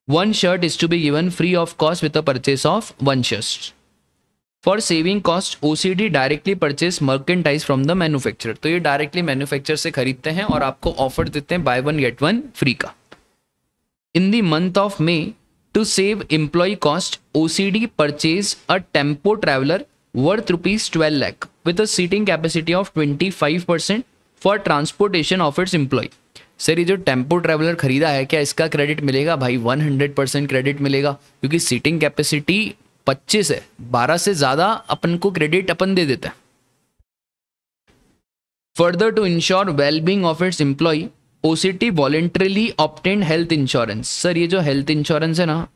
1 shirt is to be given free of cost with the purchase of 1 shirt. For saving cost, OCD directly purchase merchandise from the manufacturer. तो ये directly manufacturer से खरीदते हैं और आपको offer देते हैं bye 1 get 1 free का। In the month of May, to save employ cost, OCD purchase a tempo traveller worth ₹12 lakh with a seating capacity of 25% for transportation of its employee. Sir ये जो tempo traveller खरीदा है, क्या इसका credit मिलेगा? भाई 100% credit मिलेगा, क्योंकि सीटिंग कैपेसिटी 25 है, 12 से ज्यादा अपन को क्रेडिट अपन दे देता है। Further to ensure wellbeing of its employ, OCT voluntarily obtained health insurance. Sir ये जो हेल्थ इंश्योरेंस है ना,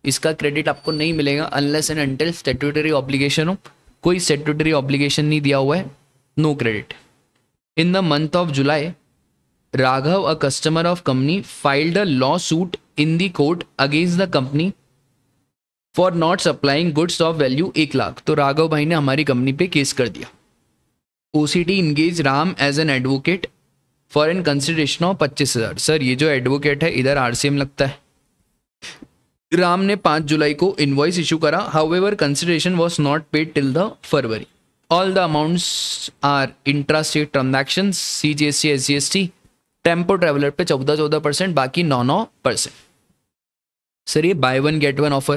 इसका क्रेडिट आपको नहीं मिलेगा unless and until statutory obligation हो। कोई स्टैट्यूटरी ऑब्लिगेशन नहीं दिया हुआ है, no credit. In the month of July, Raghav, a customer of company, filed a lawsuit in the court against the company for not supplying goods of value 1 lakh. तो राघव भाई ने हमारी कंपनी पे केस कर दिया। OCT engage Ram as an advocate for an consideration of 25,000। Sir ये जो advocate है इधर RCM लगता है। राम ने 5 जुलाई को इनवॉइस इशू करा, however consideration was not paid till the February. All the amounts are intrastate transaction, CGST SGST। Tempo traveller पे 14%, बाकी 9%। सर ये buy one get one offer,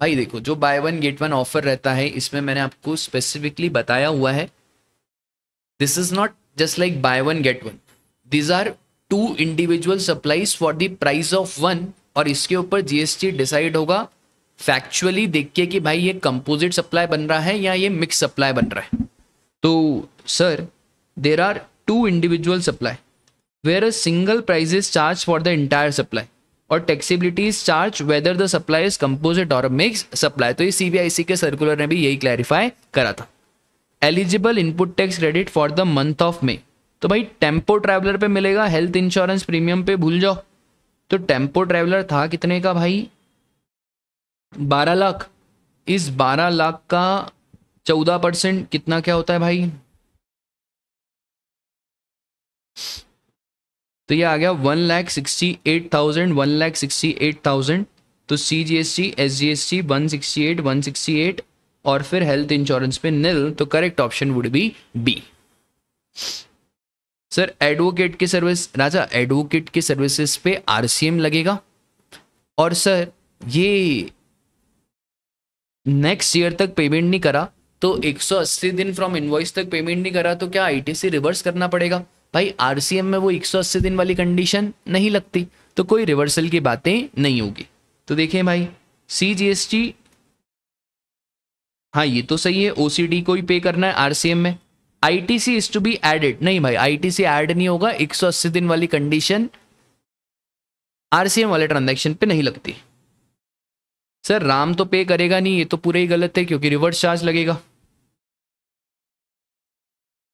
भाई देखो जो buy one get one offer रहता है इसमें मैंने आपको स्पेसिफिकली बताया हुआ है, this is not just like buy one get one, these are two individual supplies for the price of one, और इसके ऊपर जीएसटी डिसाइड होगा फैक्चुअली देख के कि भाई ये कंपोजिट सप्लाई बन रहा है या ये मिक्स सप्लाई बन रहा है। तो sir there are two individual supply where a single price is charge for the entire supply or taxability is charge whether the supply is composite or mix supply. तो ये सीबीआईसी के circular ने भी यही क्लैरिफाई करा था। Eligible input tax credit for the month of मे, तो भाई टेम्पो ट्रैवलर पे मिलेगा, हेल्थ इंश्योरेंस प्रीमियम पे भूल जाओ। तो टेम्पो ट्रैवलर था कितने का भाई, 12 लाख। इस 12 लाख का 14% कितना क्या होता है भाई, तो ये आ गया 1,68,000, 1,68,000। तो CGST SGST 168 और फिर हेल्थ इंश्योरेंस पे निल, तो correct option would be B. Sir advocate की सर्विस, राजा एडवोकेट की सर्विसेज पे RCM लगेगा, और सर ये नेक्स्ट ईयर तक पेमेंट नहीं करा तो 180 दिन फ्रॉम इनवॉइस तक पेमेंट नहीं करा तो क्या ITC रिवर्स करना पड़ेगा? भाई RCM में वो 180 दिन वाली कंडीशन नहीं लगती, तो कोई रिवर्सल की बातें नहीं होगी। तो देखिए भाई CGST, हाँ ये तो सही है, OCD को ही पे करना है RCM में। ITC is to be added, नहीं भाई ITC ऐड नहीं होगा, 180 दिन वाली कंडीशन RCM वाले ट्रांजैक्शन पे नहीं लगती। सर राम तो पे करेगा नहीं, ये तो पूरे ही गलत है क्योंकि रिवर्स चार्ज लगेगा।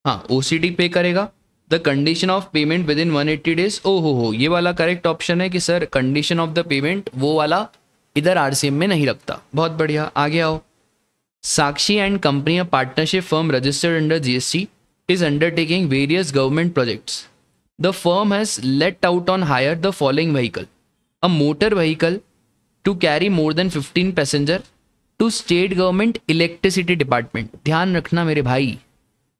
हाँ OCD पे करेगा, the condition of payment within 180 days. ओ हो, ये वाला करेक्ट ऑप्शन है कि sir condition of the payment वो वाला इधर RCM में नहीं लगता। बहुत बढ़िया, आगे आओ। Sakshi and company a partnership firm registered under GST is undertaking various government projects. The firm has let out on hire the following vehicle: a motor vehicle to carry more than 15 passenger to state government electricity department। ध्यान रखना मेरे भाई,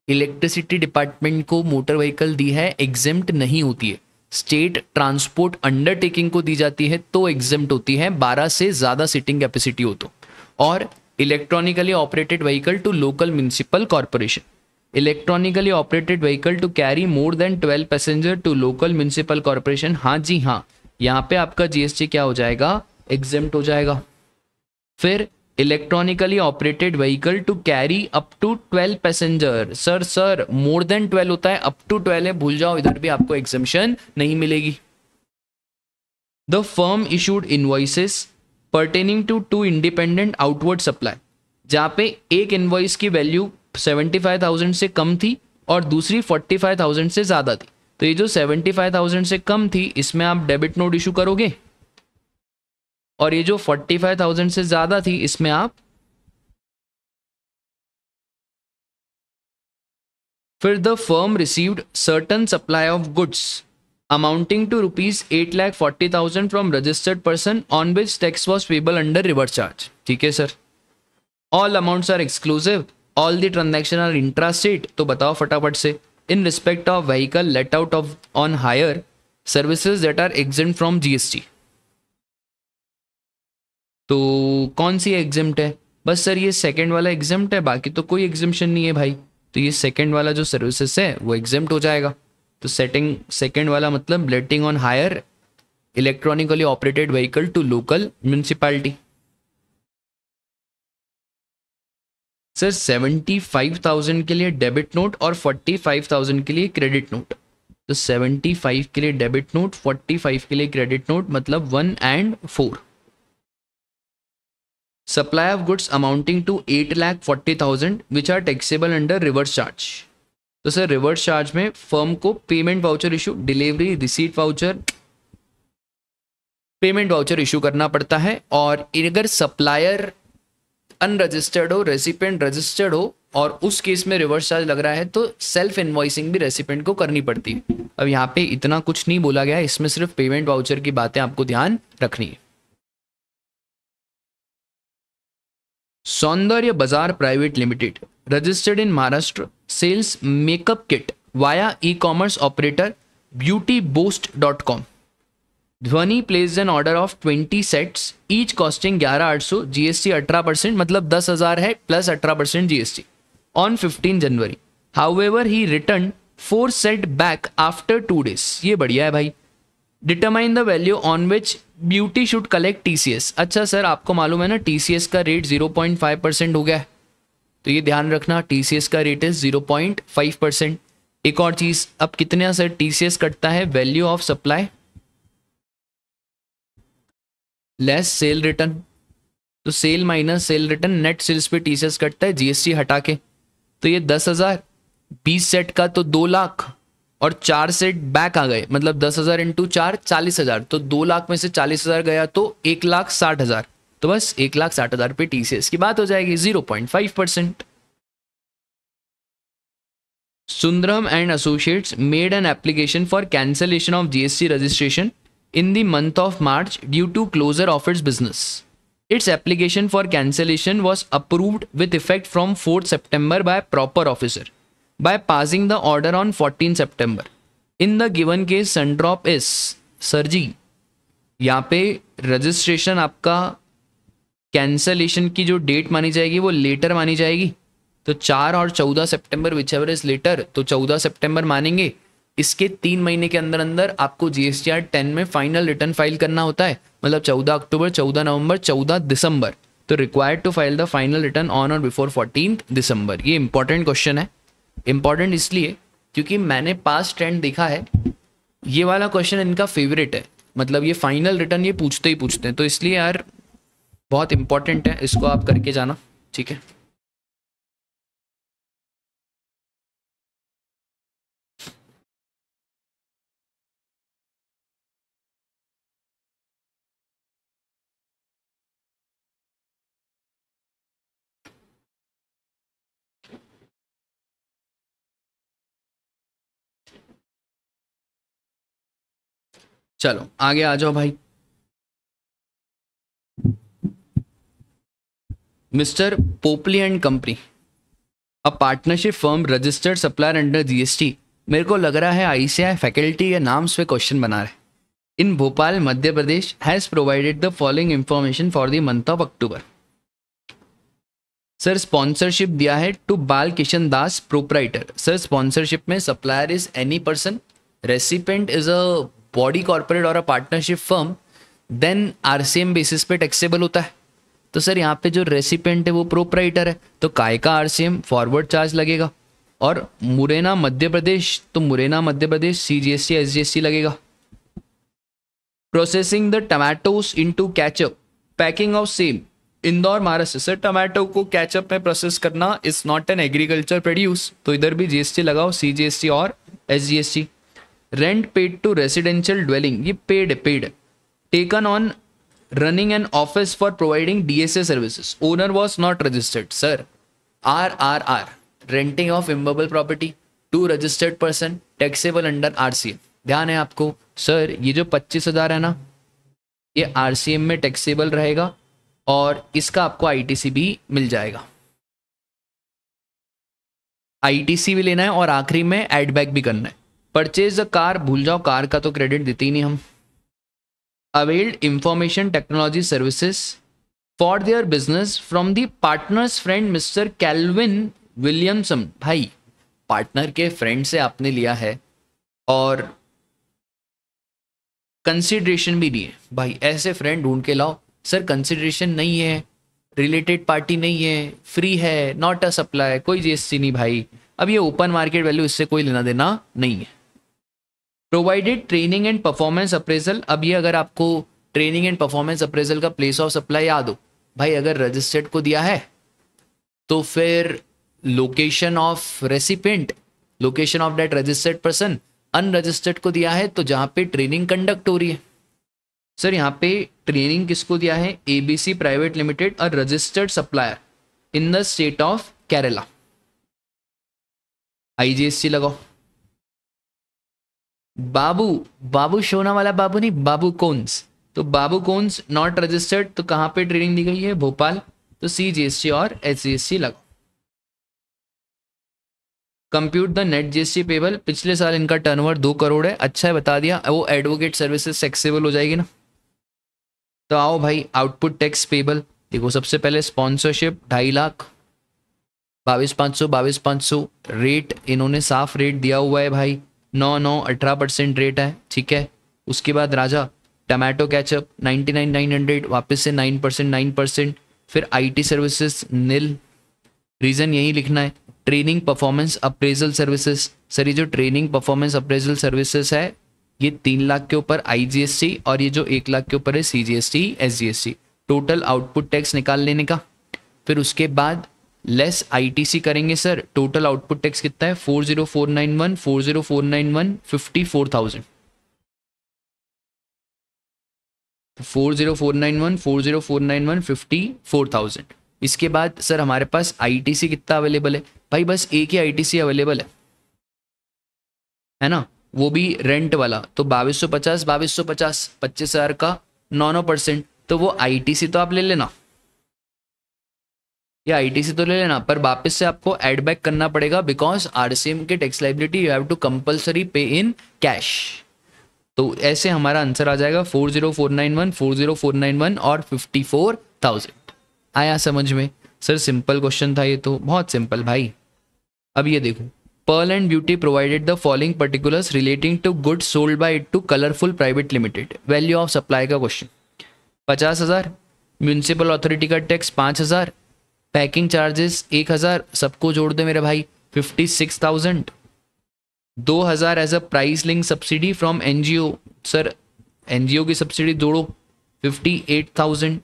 electricity department को motor vehicle दी है, exempt नहीं होती है। State transport undertaking को दी जाती है तो एग्जेम्प्ट होती है, 12 से ज़्यादा सीटिंग कैपेसिटी हो तो। और electronically operated vehicle to local municipal corporation, electronically operated vehicle to carry more than 12 passenger to local municipal corporation. हाँ जी हाँ, यहाँ पे आपका GST क्या हो जाएगा, एग्जेम्प्ट हो जाएगा। फिर electronically operated vehicle to carry up to 12 passenger, sir more than 12 होता है, अप टू 12 है, भूल जाओ, इधर भी आपको एग्जेम्पशन नहीं मिलेगी। The firm issued invoices pertaining to two independent outward supply, जहाँ पे एक इनवॉइस की वैल्यू 75,000 से कम थी और दूसरी 45,000 से ज़्यादा थी। तो ये जो 75,000 से कम थी इसमें आप डेबिट नोट इशू करोगे, और ये जो 45,000 से ज़्यादा थी इसमें आप फिर the firm received certain supply of goods amounting to ₹8,40,000 from registered person on which tax was payable under reverse charge. ठीक है sir, all amounts are exclusive, all the transaction are intra state. तो बताओ फटाफट से, in respect of vehicle let out of on hire services that are exempt from GST। तो कौन सी exempt है? बस सर ये सेकंड वाला एग्जेम्प्ट है, बाकी तो कोई एग्जेम्पशन नहीं है भाई। तो ये सेकंड वाला जो सर्विसेज है वो एग्जेम्प्ट हो जाएगा। तो सेकंड वाला मतलब letting on hire electronically operated vehicle to local municipality. Sir 75,000 के लिए डेबिट नोट और 45,000 के लिए क्रेडिट नोट। तो 75 के लिए डेबिट नोट, 45 के लिए क्रेडिट नोट, मतलब 1 and 4। Supply of goods amounting to 8,40,000 which are taxable under reverse charge. तो सर रिवर्स चार्ज में फर्म को payment voucher issue, delivery receipt voucher, payment voucher issue करना पड़ता है। और अगर सप्लायर अनरजिस्टर्ड हो, रेसिपिएंट रजिस्टर्ड हो और उस केस में रिवर्स चार्ज लग रहा है तो सेल्फ इनवॉइसिंग भी रेसिपिएंट को करनी पड़ती है। अब यहाँ पे इतना कुछ नहीं बोला गया है, इसमें सिर्फ पेमेंट वाउचर की बातें आपको ध्यान रखनी है। Saundarya Bazaar private limited registered in Maharashtra sales makeup kit via e-commerce operator beautyboast.com। Dhwani place an order of 20 sets each costing 11,800, GST 18%, मतलब 10,000 है plus 18% GST on 15 January. However he return 4 set back after 2 days. ये बढ़िया है भाई. Determine the value on which beauty should collect TCS. अच्छा sir, आपको मालूम है ना टीसीएस का रेट 0.5% हो गया है, तो ये ध्यान रखना, टीसीएस का रेट इज 0.5%. एक और चीज, अब कितने सर टीसीएस कटता है? Value of supply less sale return. तो sale minus sale return, net sales पे टीसीएस कटता है जीएसटी हटा के. तो ये 10,000, 20 सेट का तो 2 लाख, और 4 सेट बैक आ गए, मतलब 10,000 इंटू 4 40,000. तो 2 लाख में से 40,000 गया तो 1,60,000. तो बस 1,60,000 पे टीसीएस की बात हो जाएगी, 0.5%. Sundaram and Associates made an application for cancellation of GST registration in the month of March due to closure of its business. Its application for cancellation was approved with effect from 4th September by proper officer by passing the order on 14 September. In the given case, Sundrop is sir ji, यहाँ पे registration आपका cancellation की जो date मानी जाएगी वो letter मानी जाएगी. तो 4 और 14 सितंबर विच एवर इज लेटर, तो 14 सितंबर मानेंगे. इसके 3 महीने के अंदर अंदर आपको जीएसटीआर 10 में फाइनल रिटर्न फाइल करना होता है, मतलब 14 अक्टूबर, 14 नवंबर, 14 दिसंबर. तो required to file the final return on or before 14 December. ये इंपॉर्टेंट क्वेश्चन है. इंपॉर्टेंट इसलिए क्योंकि मैंने पास्ट ट्रेंड देखा है, ये वाला क्वेश्चन इनका फेवरेट है, मतलब ये फाइनल रिटर्न ये पूछते ही पूछते हैं. तो इसलिए यार बहुत इंपॉर्टेंट है, इसको आप करके जाना, ठीक है. चलो आगे आ जाओ भाई. Mister Popli and company, a partnership firm registered supplier under GST. मेरे को लग रहा है आईसीआई फैकल्टी या नाम्स पे क्वेश्चन बना रहे. In Bhopal Madhya Pradesh has provided the following information for the month of October. Sir sponsorship दिया है to Bal Kishan Das proprietor. Sir sponsorship में supplier is any person, recipient is a body corporate or a partnership firm, then RCM basis पे taxable होता है. तो sir यहाँ पे जो रेसिपेंट है वो प्रोप्राइटर है, तो काय का आरसीएम फॉरवर्ड चार्ज लगेगा. और मुरैना मध्य प्रदेश, तो मुरैना मध्य प्रदेश सीजीएसटी एसजीएसटी लगेगा. Processing the tomatoes into ketchup, packing of same, Indore Maharashtra. Sir tomato को कैचअप में प्रोसेस करना is not an agriculture produce, तो इधर भी जीएसटी लगाओ, सीजीएसटी और SGST. Rent paid to residential dwelling, ये पेड है, पेड है. Taken on running an office for providing DSA services. Owner was not registered. Sir, RRR, renting of immovable property to registered person, taxable under RCM. ध्यान है आपको. Sir ये जो 25,000 है ना, ये RCM में टैक्सेबल रहेगा और इसका आपको आईटीसी भी मिल जाएगा. आईटीसी भी लेना है और आखिरी में एड बैक भी करना है. परचेज द कार, भूल जाओ, कार का तो क्रेडिट देते ही नहीं हम. Availed information technology services for their business from the partner's friend Mr. Calvin Williamson. भाई पार्टनर के फ्रेंड से आपने लिया है और कंसिडरेशन भी दिए. भाई ऐसे फ्रेंड ढूंढ के लाओ. सर कंसिडरेशन नहीं है, रिलेटेड पार्टी नहीं है, फ्री है, नॉट अ सप्लाई, कोई जीएसटी नहीं भाई. अब ये ओपन मार्केट वैल्यू, इससे कोई लेना देना नहीं है. Provided training and performance appraisal. अब ये अगर आपको ट्रेनिंग एंड परफॉर्मेंस अप्रेजल का प्लेस ऑफ सप्लाई याद हो, भाई अगर रजिस्टर्ड को दिया है तो फिर location of recipient, location of that registered person. Unregistered को दिया है तो जहाँ पे ट्रेनिंग कंडक्ट हो रही है. सर यहाँ पे ट्रेनिंग किसको दिया है? ABC private limited, a registered supplier in the state of Kerala. IGST लगाओ. बाबू, बाबू सोना वाला बाबू नहीं, बाबू कोन्स. तो बाबू कोन्स नॉट रजिस्टर्ड, तो कहाँ पे ट्रेनिंग दी गई है? भोपाल. तो सीजीएसटी और एसजीएसटी लगाओ. Compute the net GST payable, पिछले साल इनका टर्नओवर 2 करोड़ है, अच्छा है बता दिया। वो एडवोकेट सर्विसेज टैक्सेबल हो जाएगी ना। तो आओ भाई आउटपुट टैक्स पेबल देखो, सबसे पहले स्पॉन्सरशिप 2.5 लाख, 22,500 रेट इन्होंने साफ रेट दिया हुआ है भाई, 9-9-18% रेट है, ठीक है। उसके बाद राजा टमाटो केचप 99,900 वापस से 9%, 9%। फिर आईटी सर्विसेज नील, रीज़न यही लिखना है। Training performance appraisal services, sir ये जो ट्रेनिंग परफॉर्मेंस अप्रेजल सर्विसेज है ये 3 लाख के ऊपर आईजीएसटी और ये जो 1 लाख के ऊपर है CGST SGST. Total output tax निकाल लेने का, फिर उसके बाद लेस आईटीसी करेंगे सर। टोटल आउटपुट टैक्स कितना है 40491 40491 54,000, 40491 40491 54,000। इसके बाद सर हमारे पास आईटीसी कितना अवेलेबल है भाई, बस एक ही आईटीसी अवेलेबल है ना, वो भी रेंट वाला। तो 2250 2250 25,000 का 9%। तो वो आईटीसी तो आप ले लेना, या आईटीसी तो ले लेना, पर वापस से आपको एड बैक करना पड़ेगा बिकॉज आरसीएम के tax liability you have to compulsory pay in cash. तो ऐसे हमारा आंसर आ जाएगा 40491 40491 और 54,000। आया समझ में सर? सिंपल क्वेश्चन था ये तो, बहुत सिंपल भाई। अब ये देखो, pearl and beauty provided the following particulars relating to goods sold by it to colourful private limited. Value of supply का क्वेश्चन, 50,000, म्यूनिसिपल अथॉरिटी का टैक्स 5,000, पैकिंग चार्जेस 1,000, सबको जोड़ दे मेरे भाई 56,000, 2,000 as a price link subsidy from NGO, sir NGO की subsidy जोड़ो 58,000,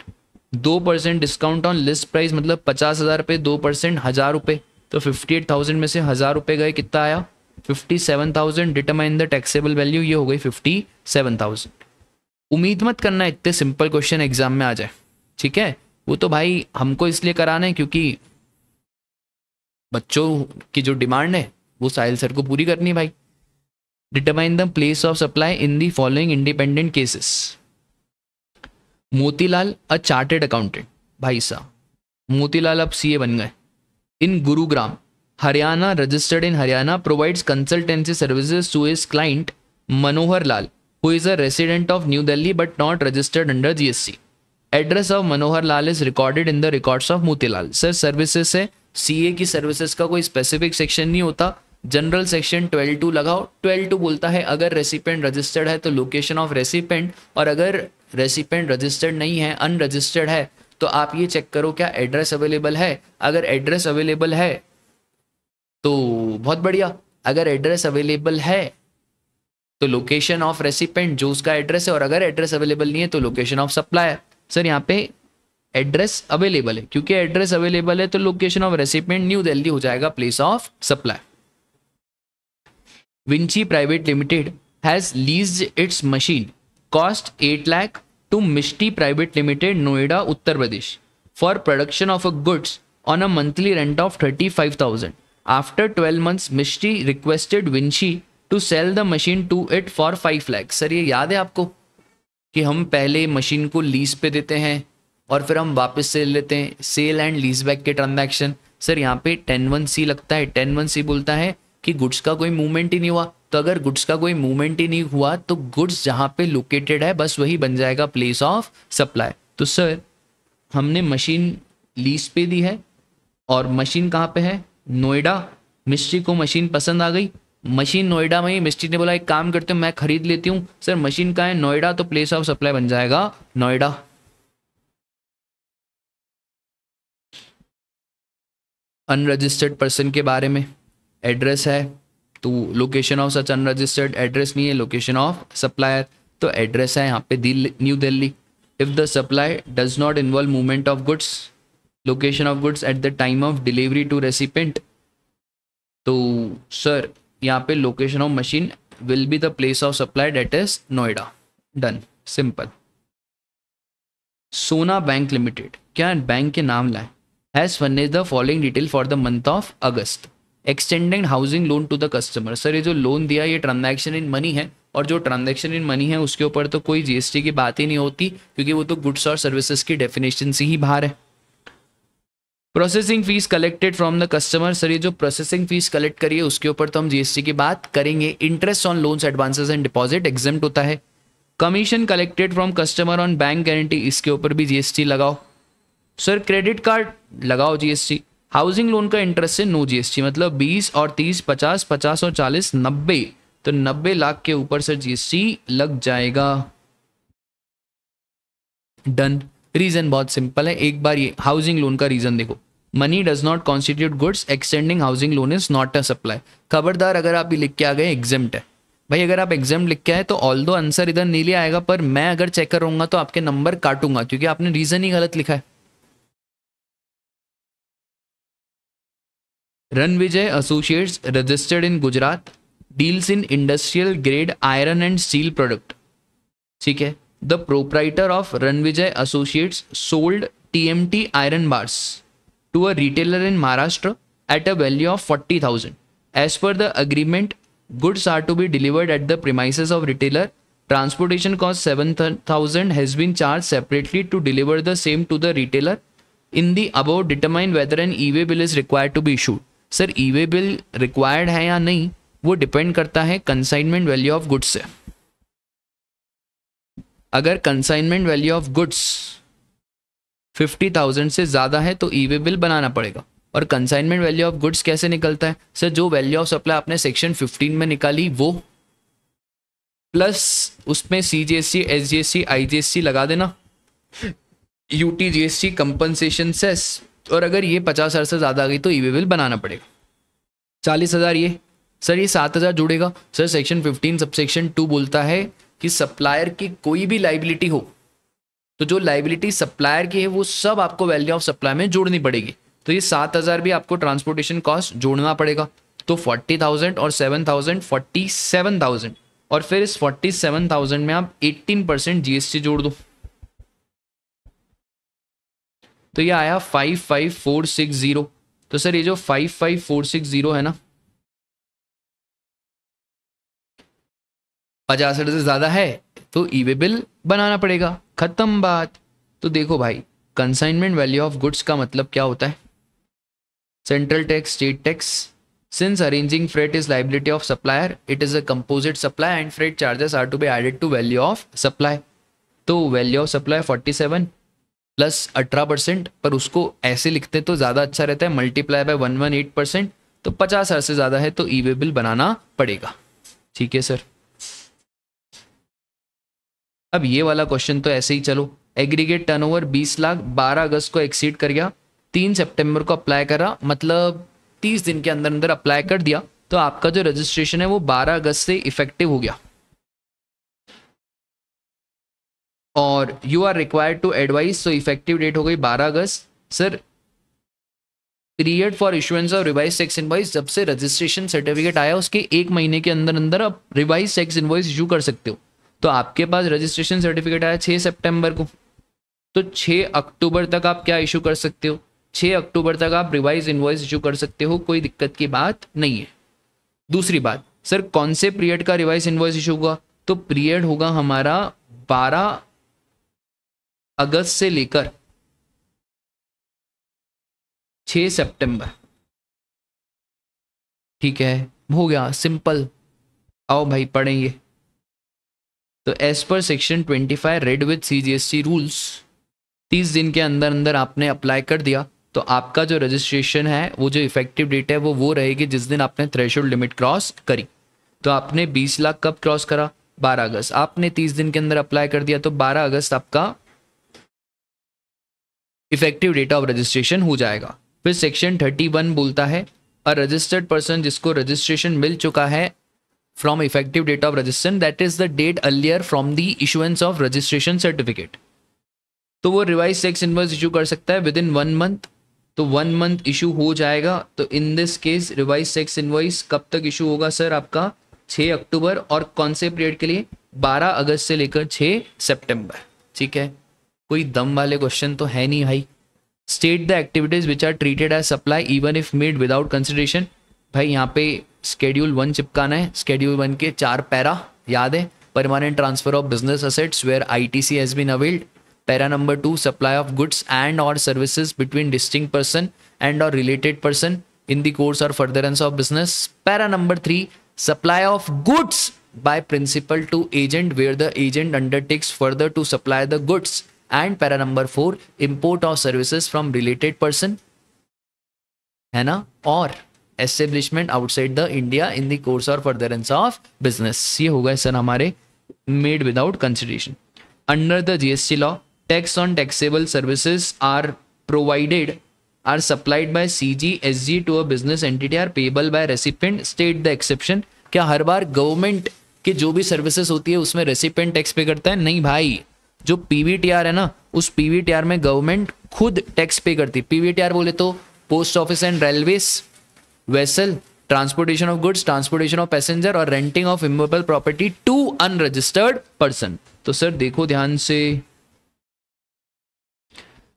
2% discount on list price, मतलब 50,000 पे 2% 1,000 रुपये, तो 58,000 में से 1,000 रुपये गए, कितना आया 57,000। डिटरमाइन द टैक्सेबल वैल्यू, ये हो गई 57,000। उम्मीद मत करना इतने सिंपल क्वेश्चन एग्जाम में आ जाए, ठीक है। वो तो भाई हमको इसलिए कराना है क्योंकि बच्चों की जो डिमांड है वो साहिल सर को पूरी करनी है भाई। Determine the place of supply in the following independent cases. Motilal a chartered accountant, भाई साहब मोतीलाल अब सीए बन गए, in Gurugram Haryana, registered in Haryana, provides consultancy services to his client Manohar Lal who is a resident of New Delhi but not registered under GST. Address of Manohar Lal is recorded in the records of Motilal. Sir services है, CA की services का कोई specific section नहीं होता, general section 12(2) लगाओ। 12(2) बोलता है अगर रेसिपेंट रजिस्टर्ड है तो लोकेशन ऑफ रेसिपेंट, और अगर रेसिपेंट रजिस्टर्ड नहीं है, अनरजिस्टर्ड है, तो आप ये चेक करो क्या एड्रेस अवेलेबल है। अगर एड्रेस अवेलेबल है तो बहुत बढ़िया, अगर एड्रेस अवेलेबल है तो लोकेशन ऑफ रेसिपेंट जो उसका एड्रेस है, और अगर एड्रेस अवेलेबल नहीं है तो लोकेशन ऑफ सप्लायर। सर यहाँ पे एड्रेस अवेलेबल है, क्योंकि एड्रेस अवेलेबल है तो location of recipient new Delhi हो जाएगा place of supply. Vinci private limited has leased its machine cost 8 lakh to Misty private limited Noida Uttar Pradesh for production of a goods on a monthly rent of 35,000। After 12 months Misty requested Vinci to sell the machine to it for 5 lakh. Sir ये याद है आपको कि हम पहले machine को lease पे देते हैं और फिर हम वापस सेल लेते हैं, सेल एंड लीज बैक के ट्रांजैक्शन। सर यहाँ पे 10(1)(c) लगता है। 10(1)(c) बोलता है कि गुड्स का कोई मूवमेंट ही नहीं हुआ, तो अगर गुड्स का कोई मूवमेंट ही नहीं हुआ तो गुड्स जहाँ पे लोकेटेड है बस वही बन जाएगा प्लेस ऑफ सप्लाई। तो सर हमने मशीन लीज पे दी है और मशीन कहाँ पे है, नोएडा। मिस्त्री को मशीन पसंद आ गई, मशीन नोएडा में ही, मिस्त्री ने बोला एक काम करते हो मैं खरीद लेती हूँ। सर मशीन कहाँ है, नोएडा, तो प्लेस ऑफ सप्लाई बन जाएगा नोएडा। अनरजिस्टर्ड पर्सन के बारे में एड्रेस है तो location of such unregistered, address नहीं है लोकेशन ऑफ सप्लायर, तो एड्रेस है यहाँ पे new Delhi. If the supply does not involve movement of goods, location of goods at the time of delivery to recipient, तो सर यहाँ पे location of machine will be the place of supply, that is Noida. Done, simple. Sona bank limited, क्या bank के नाम लाए, has furnished the following detail for the month of August, extending housing loan to the customer. Sir ये जो loan दिया ये transaction in money है, और जो ट्रांजैक्शन इन मनी है उसके ऊपर तो कोई जीएसटी की बात ही नहीं होती, क्योंकि वो तो गुड्स और सर्विसेज की डेफिनेशन से ही बाहर है। Processing fees collected from the customer, sir ये जो प्रोसेसिंग फीस कलेक्ट करिए उसके ऊपर तो हम जीएसटी की बात करेंगे। Interest on loans advances and deposit exempt होता है। Commission collected from customer on bank guarantee, इसके ऊपर भी जीएसटी लगाओ। सर क्रेडिट कार्ड लगाओ जीएसटी। हाउसिंग लोन का इंटरेस्ट से नो जीएसटी, मतलब 20 और 30, 50, 50 और 40, 90, तो 90 लाख के ऊपर सर जीएसटी लग जाएगा। डन। रीजन बहुत सिंपल है, एक बार ये हाउसिंग लोन का रीजन देखो, money does not constitute goods, extending housing loan is not a supply. खबरदार अगर आप ये लिख के आ गए एग्जेम्प्ट है, भाई अगर आप एग्जाम लिख के आए तो ऑल दो आंसर इधर नीले आएगा, पर मैं अगर चेक करूंगा तो आपके नंबर काटूंगा क्योंकि आपने रीजन ही गलत लिखा है। Ranvijay associates registered in Gujarat, deals in industrial grade iron and steel product, ठीक है। The proprietor of Ranvijay associates sold TMT iron bars to a retailer in Maharashtra at a value of 40,000। As per the agreement goods are to be delivered at the premises of retailer. Transportation cost 7,000 has been charged separately to deliver the same to the retailer. In the above determine whether an e-way bill is required to be issued. Sir e-way bill required है या नहीं वो depend करता है consignment value of goods से। अगर consignment value of goods 50,000 से ज़्यादा है तो ई-वे बिल बनाना पड़ेगा। और कंसाइनमेंट वैल्यू ऑफ गुड्स कैसे निकलता है सर, जो वैल्यू ऑफ सप्लाई आपने सेक्शन 15 में निकाली वो प्लस उसमें सीजीएसटी, एसजीएसटी, आईजीएसटी लगा देना, यूटीजीएसटी, कंपनसेशन सेस, और अगर ये 50,000 से ज़्यादा आ गई तो ई-वे बिल बनाना पड़ेगा। 40,000 ये सर, ये 7,000 जुड़ेगा सर। सेक्शन 15 सबसेक्शन 2 बोलता है कि सप्लायर की कोई भी लाइबिलिटी हो तो जो लाइबिलिटी सप्लायर की है वो सब आपको वैल्यू ऑफ सप्लाई में जोड़नी पड़ेगी। तो ये 7,000 भी आपको ट्रांसपोर्टेशन कॉस्ट जोड़ना पड़ेगा। तो 40,000 और 7,000 47,000, और फिर इस 47,000 में आप 18% जीएसटी जोड़ दो तो ये आया 55,460। तो सर ये जो 55,460 है ना, 50,000 से ज्यादा है तो ई-वे बिल बनाना पड़ेगा, खत्म बात। तो देखो भाई, कंसाइनमेंट वैल्यू ऑफ गुड्स का मतलब क्या होता है, central tax, state tax. Since arranging freight is liability of supplier, it is a composite supply and freight charges are to be added to value of supply. तो value of supply 47 plus 18%, पर उसको ऐसे लिखते तो ज़्यादा अच्छा रहता है, मल्टीप्लाई बाय 118%। तो 50,000 से ज़्यादा है तो ई-वे बिल बनाना पड़ेगा, ठीक है सर। अब ये वाला क्वेश्चन तो ऐसे ही चलो, एग्रीगेट टर्नओवर 20 लाख 12 अगस्त को एक्सीड कर गया, 3 सितंबर को अप्लाई करा, मतलब 30 दिन के अंदर अंदर अप्लाई कर दिया, तो आपका जो रजिस्ट्रेशन है वो 12 अगस्त से इफेक्टिव हो गया। और you are required to advise, तो इफेक्टिव डेट हो गई 12 अगस्त। Sir period for issuance of revise tax invoice, जब से रजिस्ट्रेशन सर्टिफिकेट आया उसके 1 महीने के अंदर अंदर आप रिवाइज टैक्स इनवॉइस इशू कर सकते हो। तो आपके पास रजिस्ट्रेशन सर्टिफिकेट आया 6 सितंबर को, तो 6 अक्टूबर तक आप क्या इशू कर सकते हो, 6 अक्टूबर तक आप रिवाइज इनवॉइस इशू कर सकते हो, कोई दिक्कत की बात नहीं है। दूसरी बात, सर कौन से पीरियड का रिवाइज इनवॉइस इशू होगा, तो पीरियड होगा हमारा 12 अगस्त से लेकर 6 सितंबर, ठीक है, हो गया सिंपल। आओ भाई पढ़ेंगे। तो as per section 25 read with CGST rules, 30 दिन के अंदर अंदर आपने अप्लाई कर दिया तो आपका जो रजिस्ट्रेशन है वो जो इफेक्टिव डेट है वो रहेगी जिस दिन आपने थ्रेशोल्ड लिमिट क्रॉस करी। तो आपने 20 लाख कब क्रॉस करा, 12 अगस्त। आपने 30 दिन के अंदर अप्लाई कर दिया तो 12 अगस्त आपका इफेक्टिव डेट ऑफ रजिस्ट्रेशन हो जाएगा। फिर सेक्शन 31 बोलता है अ रजिस्टर्ड पर्सन जिसको रजिस्ट्रेशन मिल चुका है from effective date of registration that is the date earlier from the issuance of registration certificate, तो वो रिवाइज टैक्स इनवॉइस इशू कर सकता है विद इन 1 मंथ। तो 1 मंथ इशू हो जाएगा। तो in this case revise tax invoice कब तक इशू होगा सर, आपका 6 अक्टूबर, और कौन से पीरियड के लिए, 12 अगस्त से लेकर 6 सितंबर, ठीक है। कोई दम वाले क्वेश्चन तो है नहीं भाई। State the activities which are treated as supply even if made without consideration, भाई यहाँ पे स्केड्यूल 1 चिपकाना है। स्केड्यूल 1 के 4 पैरा याद है, permanent transfer of business assets where ITC has been availed. Para number 2, supply of goods and और services between distinct person and or related person in the course or furtherance of business. Para number 3, supply of goods by principal to agent where the agent undertakes further to supply the goods. And para number 4, import of services from related person, है ना, और establishment outside the India in the course और furtherance of business. ये होगा sir हमारे made without consideration. Under the GST law, tax on taxable services are provided or supplied by CG SG to a business entity are payable by recipient. State the exception. क्या हर बार government के जो भी services होती है उसमें recipient tax पे करता है? नहीं भाई, जो पीवीटीआर है ना, उस पीवीटीआर में गवर्नमेंट खुद टैक्स पे करती है. पीवीटीआर बोले तो post office and railways, vessel, transportation of goods, transportation of passenger और renting of immovable property to unregistered person. तो सर देखो ध्यान से,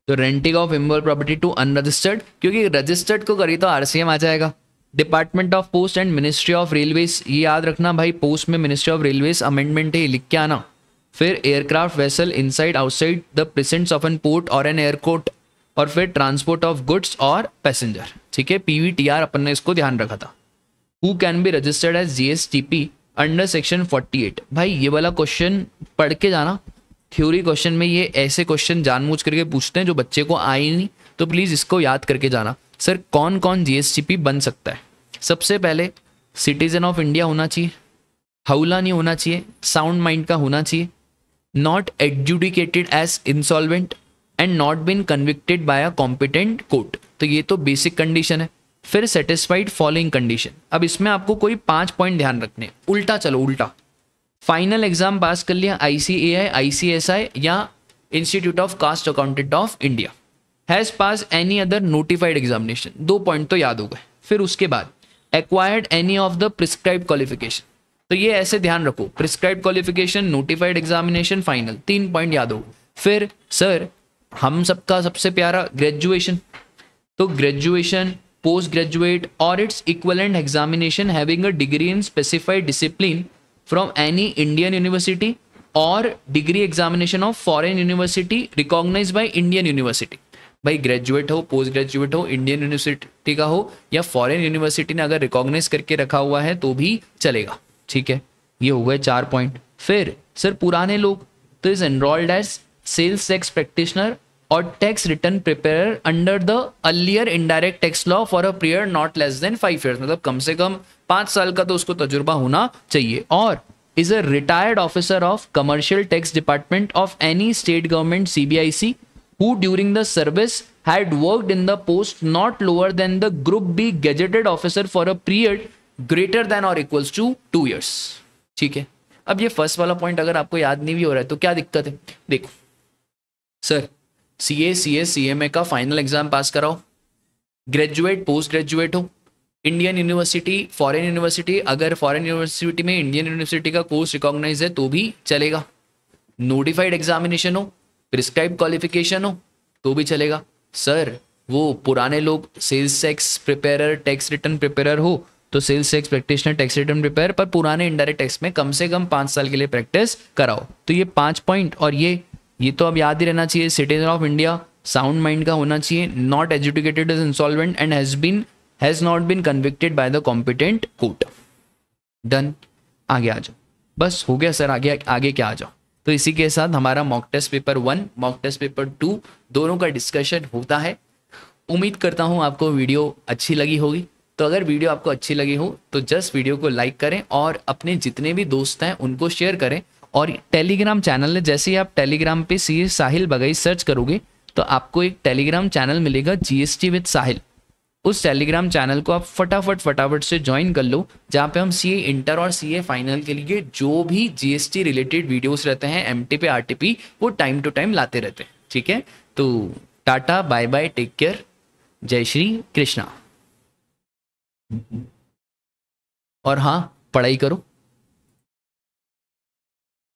तो renting of immovable property to unregistered, क्योंकि रजिस्टर्ड को करी तो आरसीएम आ जाएगा. Department of post and ministry of railways, ये याद रखना भाई, पोस्ट में मिनिस्ट्री ऑफ रेलवेज अमेंडमेंट है, लिख के आना. फिर aircraft vessel inside outside the presence of an port और एन एयरपोर्ट, और फिर ट्रांसपोर्ट ऑफ गुड्स और पैसेंजर. ठीक है, पीवीटीआर अपन ने इसको ध्यान रखा था. Who can be registered as GSTP under section 48. भाई ये वाला क्वेश्चन पढ़ के जाना, थ्योरी क्वेश्चन में ये ऐसे क्वेश्चन जानबूझ करके पूछते हैं जो बच्चे को आए ही नहीं, तो प्लीज इसको याद करके जाना. सर कौन कौन जीएसटीपी बन सकता है? सबसे पहले सिटीजन ऑफ इंडिया होना चाहिए, हौला नहीं होना चाहिए, साउंड माइंड का होना चाहिए, not adjudicated as insolvent and not been convicted by a competent court. तो ये तो बेसिक कंडीशन है. फिर सेटिस्फाइड फॉलोइंग कंडीशन. अब इसमें आपको कोई 5 पॉइंट ध्यान रखने. उल्टा चलो, उल्टा. फाइनल एग्जाम पास कर लिया आईसीएआई, आईसीएसआई या institute of cast accountant of India. Has pass any other notified examination. 2 point तो याद हो गए. फिर उसके बाद acquired any of the prescribed qualification. तो ये ऐसे ध्यान रखो, prescribed qualification, notified examination, final, 3 point याद हो. फिर सर हम सबका सबसे प्यारा ग्रेजुएशन. तो ग्रेजुएशन, पोस्ट ग्रेजुएट और its equivalent examination having a degree in specified discipline from any Indian university और degree examination of foreign university recognised by Indian university. भाई ग्रेजुएट हो, पोस्ट ग्रेजुएट हो, इंडियन यूनिवर्सिटी का हो या foreign university ने अगर रिकॉग्नाइज करके रखा हुआ है तो भी चलेगा. ठीक है, ये हो गए 4 पॉइंट. फिर सर पुराने लोग, तो is enrolled as sales tax practitioner और tax return preparer under the earlier indirect tax law for a period not less than 5 years. मतलब कम से कम 5 साल का तो उसको तजुर्बा होना चाहिए. और is a retired officer of commercial tax department of any state government CBIC who during the service had worked in the post not lower than the group B gazetted officer for a period greater than or equals to 2 years. ठीक है, अब ये first वाला point अगर आपको याद नहीं भी हो रहा है तो क्या दिक्कत है? देखो सर, CA CS CMA का फाइनल एग्जाम पास कराओ, ग्रेजुएट पोस्ट ग्रेजुएट हो, इंडियन यूनिवर्सिटी फॉरेन यूनिवर्सिटी, अगर फॉरेन यूनिवर्सिटी में इंडियन यूनिवर्सिटी का कोर्स रिकॉग्नाइज है तो भी चलेगा, नोटिफाइड एग्जामिनेशन हो, प्रिस्क्राइब क्वालिफिकेशन हो तो भी चलेगा. सर वो पुराने लोग sales tax prepare, tax return prepare हो तो sales tax practitioner, tax return prepare, पर पुराने इनडायरेक्ट टैक्स में कम से कम 5 साल के लिए प्रैक्टिस कराओ. तो ये 5 पॉइंट. और ये तो अब याद ही रहना चाहिए. Citizen of India, sound mind का होना चाहिए, not educated is insolvent and has not been convicted by the competent court. Done, आगे आ जाओ. बस हो गया सर, आगे क्या आ जाओ. तो इसी के साथ हमारा mock test paper 1, mock test paper 2 दोनों का डिस्कशन होता है. उम्मीद करता हूँ आपको वीडियो अच्छी लगी होगी. तो अगर वीडियो आपको अच्छी लगी हो तो जस्ट वीडियो को लाइक करें और अपने जितने भी दोस्त हैं उनको शेयर करें. और टेलीग्राम चैनल है, जैसे ही आप टेलीग्राम पे CA साहिल बगई सर्च करोगे तो आपको एक टेलीग्राम चैनल मिलेगा GST विद साहिल. उस टेलीग्राम चैनल को आप फटाफट से ज्वाइन कर लो, जहाँ पे हम CA इंटर और CA फाइनल के लिए जो भी GST रिलेटेड वीडियोस रहते हैं MT पे RTP वो टाइम टू टाइम लाते रहते हैं. ठीक है, तो tata bye bye, take care, जय श्री कृष्णा. और हाँ, पढ़ाई करो.